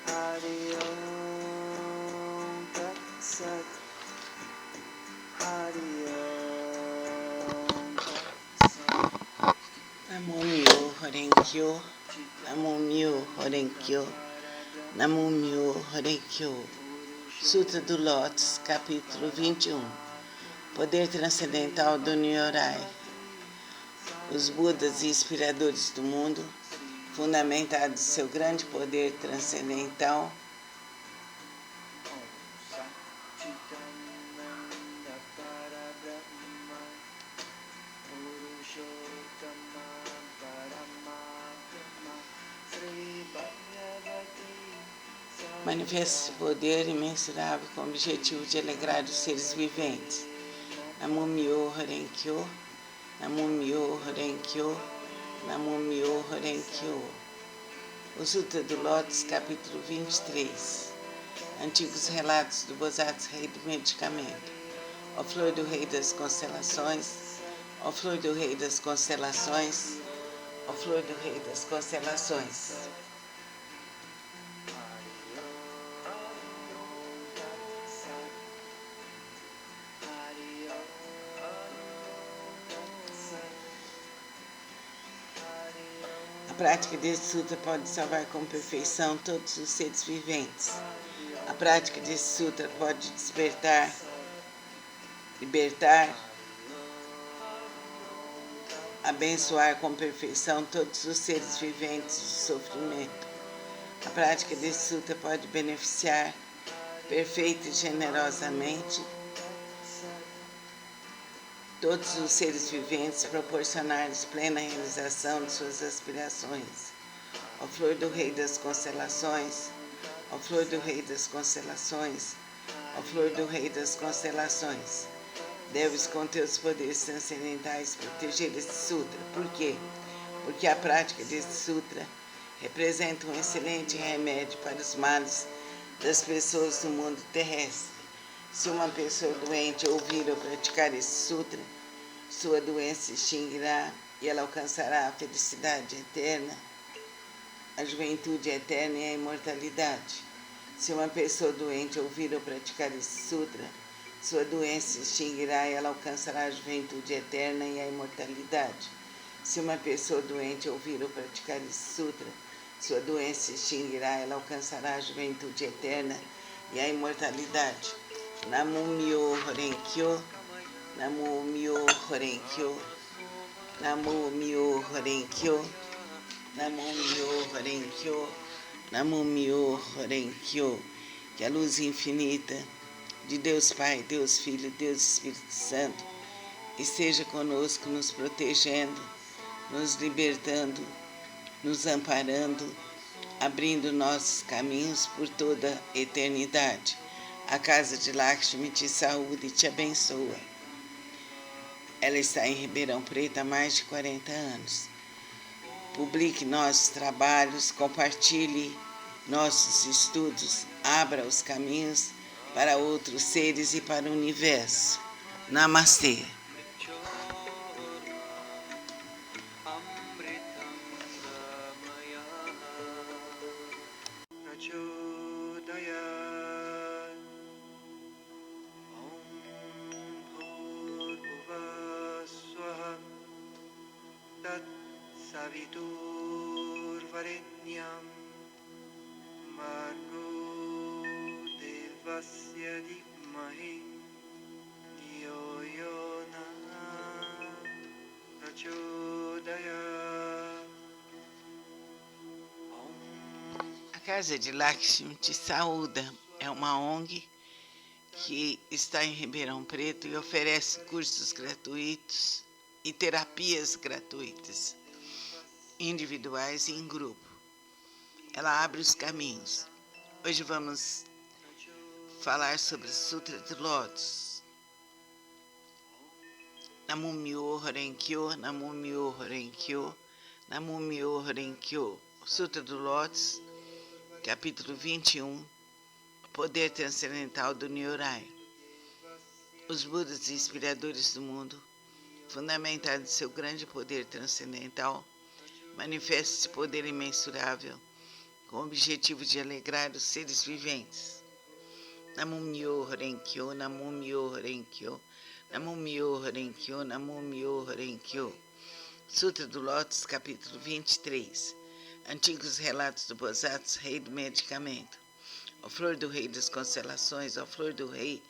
Hari Om Tat Sat. Namo Myo Horenkyo, Namo Myo Horenkyo, Namo Myo Horenkyo. Sutra do Lótus, capítulo 21. Poder transcendental do Nyorai. Os Budas e inspiradores do mundo, fundamentados em seu grande poder transcendental, Manifesta esse poder imensurável com o objetivo de alegrar os seres viventes. Namo Myoho Renge-kyo, Namo Myoho Renge-kyo, Namo Myoho Renge-kyo. O Sutra do Lótus, capítulo 23. Antigos relatos do Bosatsu Rei do Medicamento. Ó flor do Rei das Constelações, ó flor do Rei das Constelações, ó flor do Rei das Constelações. A prática desse sutra pode salvar com perfeição todos os seres viventes. A prática desse sutra pode libertar, abençoar com perfeição todos os seres viventes do sofrimento. A prática desse sutra pode beneficiar perfeita e generosamente todos os seres viventes, proporcionar-lhes plena realização de suas aspirações. Ó flor do Rei das Constelações, ó flor do Rei das Constelações, ó flor do Rei das Constelações, deves com teus poderes transcendentais proteger este sutra. Por quê? Porque a prática deste sutra representa um excelente remédio para os males das pessoas do mundo terrestre. Se uma pessoa doente ouvir ou praticar esse sutra, sua doença se extinguirá e ela alcançará a felicidade eterna, a juventude eterna e a imortalidade. Se uma pessoa doente ouvir ou praticar esse sutra, sua doença se extinguirá e ela alcançará a juventude eterna e a imortalidade. Se uma pessoa doente ouvir ou praticar esse sutra, sua doença se extinguirá e ela alcançará a juventude eterna e a imortalidade. Namo Myoho Renge-kyo, Namo Myoho Renge-kyo, Namo Myoho Renge-kyo, Namo Myoho Renge-kyo, Namo Myoho Renge-kyo. Que a luz infinita de Deus Pai, Deus Filho, Deus Espírito Santo esteja conosco, nos protegendo, nos libertando, nos amparando, abrindo nossos caminhos por toda a eternidade. A casa de Lakshmi te saúde e te abençoa. Ela está em Ribeirão Preto há mais de 40 anos. Publique nossos trabalhos, compartilhe nossos estudos, abra os caminhos para outros seres e para o universo. Namastê. Saviturvarenyam Margo Devasya Dhimmahi Dhiyo Yo Na Prachodayat. A Casa de Lakshmi te saúda. É uma ONG que está em Ribeirão Preto e oferece cursos gratuitos e terapias gratuitas, individuais e em grupo. Ela abre os caminhos. Hoje vamos falar sobre o Sutra do Lótus. Namo Myoho Renge-kyo, Namo Myoho Renge-kyo, Namo Myoho Renge-kyo. O Sutra do Lótus, capítulo 21, o poder transcendental do Nyorai. Os Budas inspiradores do mundo, fundamentados em seu grande poder transcendental, manifesta esse poder imensurável com o objetivo de alegrar os seres viventes. Namo Myoho Renge-kyo, Namo Myoho Renge-kyo, Namo Myoho Renge-kyo, Namo Myoho Renge-kyo. Sutra do Lótus, capítulo 23. Antigos relatos do Bosatsu Rei do Medicamento. Ó flor do Rei das Constelações, ó flor do Rei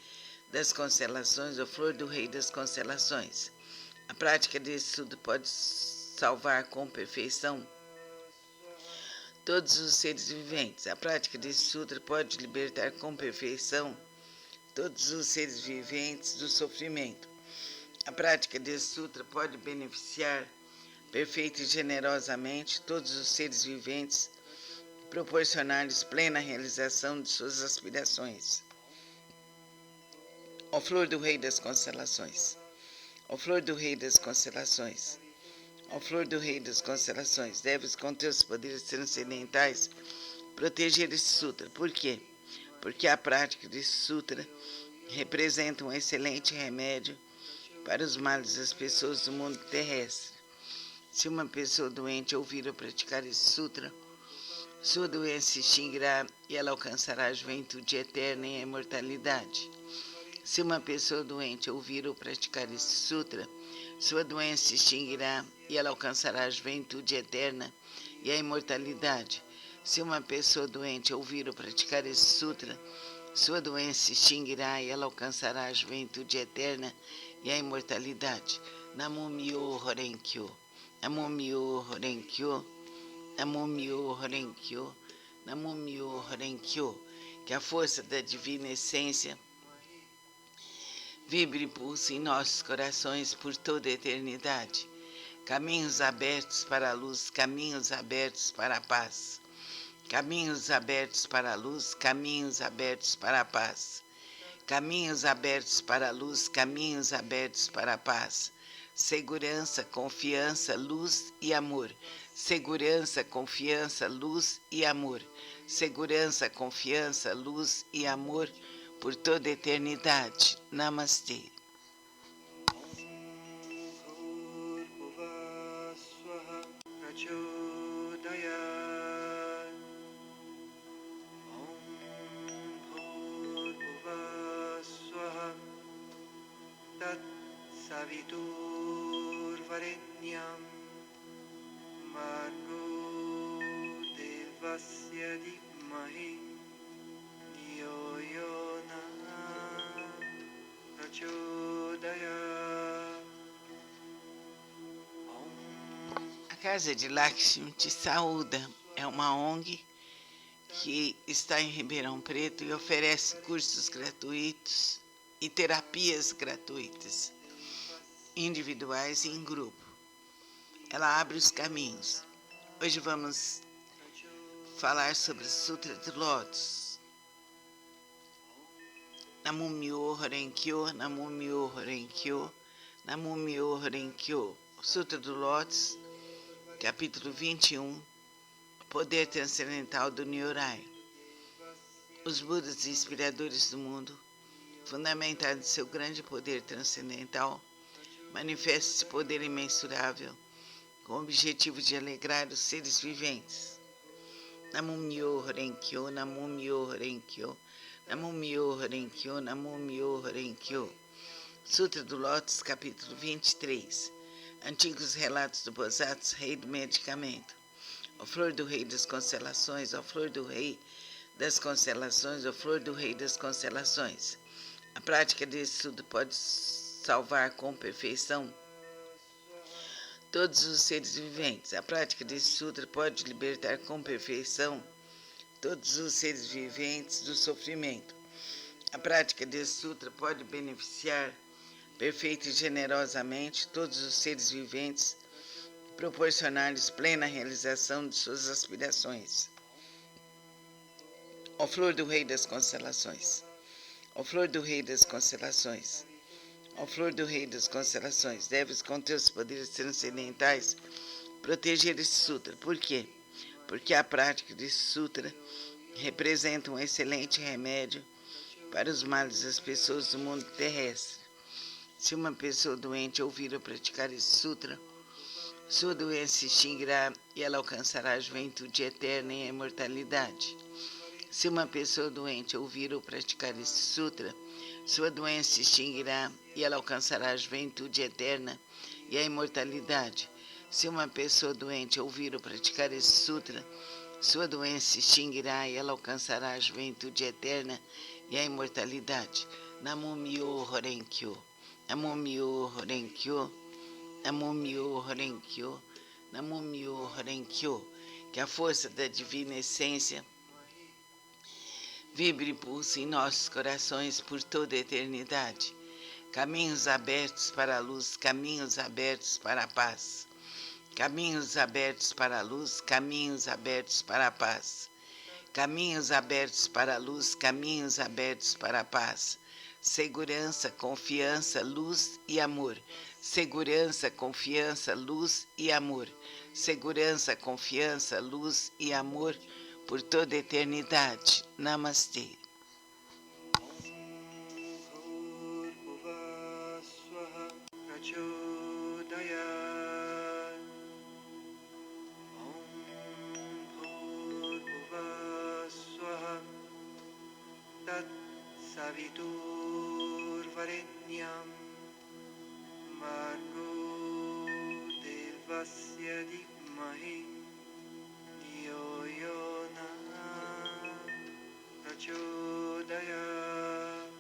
das Constelações, ó flor do Rei das Constelações. A prática desse estudo pode salvar com perfeição todos os seres viventes. A prática desse sutra pode libertar com perfeição todos os seres viventes do sofrimento. A prática desse sutra pode beneficiar perfeita e generosamente todos os seres viventes, proporcionar-lhes plena realização de suas aspirações. Ó flor do Rei das Constelações, ó flor do Rei das Constelações, ó flor do Rei das Constelações, deves com teus poderes transcendentais proteger esse sutra. Por quê? Porque a prática desse sutra representa um excelente remédio para os males das pessoas do mundo terrestre. Se uma pessoa doente ouvir ou praticar esse sutra, sua doença se extinguirá e ela alcançará a juventude eterna e a imortalidade. Se uma pessoa doente ouvir ou praticar esse sutra, sua doença se extinguirá e ela alcançará a juventude eterna e a imortalidade. Se uma pessoa doente ouvir ou praticar esse sutra, sua doença se extinguirá e ela alcançará a juventude eterna e a imortalidade. Namo Myoho Renge Kyo, Namo Myoho Renge Kyo, Namo Myoho Renge Kyo, Namo Myoho Renge Kyo. Que a força da divina essência vibre e pulse em nossos corações por toda a eternidade. Caminhos abertos para a luz, caminhos abertos para a paz. Caminhos abertos para a luz, caminhos abertos para a paz. Caminhos abertos para a luz, caminhos abertos para a paz. Segurança, confiança, luz e amor. Segurança, confiança, luz e amor. Segurança, confiança, luz e amor por toda a eternidade. Namastê. Saviturvarenyam Margo Devasya Dimahi Yo Yona Prachodaya. A Casa de Lakshmi te saúda. É uma ONG que está em Ribeirão Preto e oferece cursos gratuitos e terapias gratuitas, individuais e em grupo. Ela abre os caminhos. Hoje vamos falar sobre o Sutra do Lótus. Namo Myoho Renge Kyo, Namo Myoho Renge Kyo, Namo Myoho Renge Kyo. O Sutra do Lótus, capítulo 21, Poder Transcendental do Nyorai. Os Budas e inspiradores do mundo, fundamentados em seu grande poder transcendental, manifestam esse poder imensurável com o objetivo de alegrar os seres viventes. Namo Myoho Renge Kyo, Namo Myoho Renge Kyo, Namo Myoho Renge Kyo, Namo Myoho Renge Kyo. Sutra do Lótus, capítulo 23. Antigos relatos do Bodhisattva, rei do medicamento. Ó flor do Rei das Constelações, ó flor do Rei das Constelações, ó flor do Rei das Constelações. A prática desse estudo pode salvar com perfeição todos os seres viventes. A prática desse sutra pode libertar com perfeição todos os seres viventes do sofrimento. A prática desse sutra pode beneficiar perfeita e generosamente todos os seres viventes, proporcionar-lhes plena realização de suas aspirações. Ó flor do Rei das Constelações, ó flor do Rei das Constelações, ó flor do Rei das Constelações, deves com teus poderes transcendentais proteger esse sutra. Por quê? Porque a prática desse sutra representa um excelente remédio para os males das pessoas do mundo terrestre. Se uma pessoa doente ouvir ou praticar esse sutra, sua doença se extinguirá e ela alcançará a juventude eterna e a imortalidade. Se uma pessoa doente ouvir ou praticar esse sutra, sua doença se extinguirá e ela alcançará a juventude eterna e a imortalidade. Se uma pessoa doente ouvir ou praticar esse sutra, sua doença se extinguirá e ela alcançará a juventude eterna e a imortalidade. Namo Myoho Renge Kyo, Namo Myoho Renge Kyo, Namo Myoho Renge Kyo, Namo Myoho Renge Kyo. Que a força da divina essência vibre e pulse em nossos corações por toda a eternidade. Caminhos abertos para a luz, caminhos abertos para a paz. Caminhos abertos para a luz, caminhos abertos para a paz. caminhos abertos para a luz, caminhos abertos para a paz, segurança, confiança, luz e amor, segurança, confiança, luz e amor, segurança, confiança, luz e amor por toda a eternidade. Namastê. Bhurvuvah swaha prachodayat. Om Bhurvuvah swaha tat saviturvarenyam Bhargo devasya dhimmahi Yo yo na prachodayat.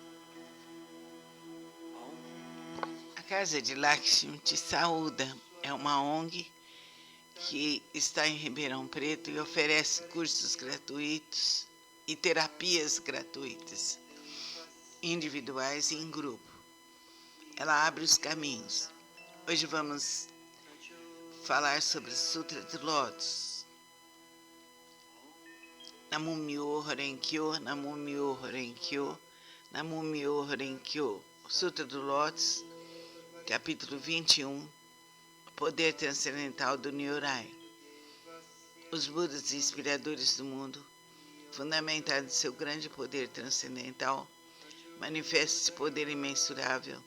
A Casa de Lakshmi te saúda. É uma ONG que está em Ribeirão Preto e oferece cursos gratuitos e terapias gratuitas, individuais e em grupo. Ela abre os caminhos. Hoje vamos falar sobre o Sutra do Lótus. Namo Myoho Renge Kyo, Namo Myoho Renge Kyo, Namo Myoho Renge Kyo. O Sutra do Lótus, capítulo 21, o poder transcendental do Nyorai. Os Budas inspiradores do mundo, fundamentados em seu grande poder transcendental, manifestam esse poder imensurável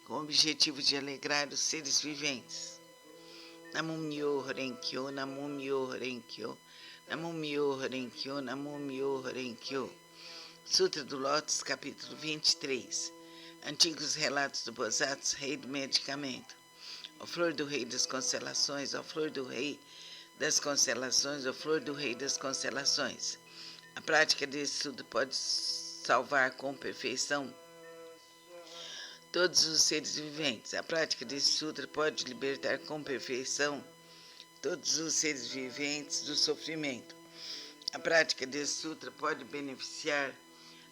com o objetivo de alegrar os seres viventes. Namo Myoho Renge Kyo, Namo Myoho Renge Kyo, Namo Myoho Renge Kyo, Namo Myoho Renge Kyo. Sutra do Lótus, capítulo 23. Antigos relatos do Bodhisattva, rei do medicamento. Ó flor do rei das constelações, ó flor do rei das constelações, ó flor do rei das constelações. A prática desse estudo pode salvar com perfeição todos os seres viventes. A prática desse sutra pode libertar com perfeição todos os seres viventes do sofrimento. A prática desse sutra pode beneficiar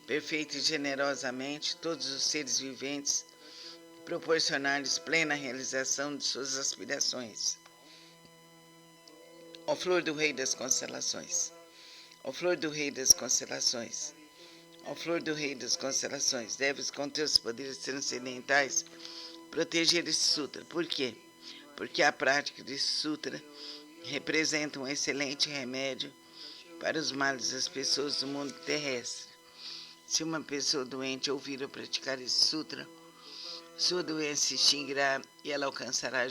perfeita e generosamente todos os seres viventes, proporcionar-lhes plena realização de suas aspirações. Ó flor do rei das constelações, ó flor do rei das constelações, ó flor do rei das constelações, deves com teus poderes transcendentais proteger esse sutra. Por quê? Porque a prática desse sutra representa um excelente remédio para os males das pessoas do mundo terrestre. Se uma pessoa doente ouvir ou praticar esse sutra, sua doença se extinguirá e ela alcançará a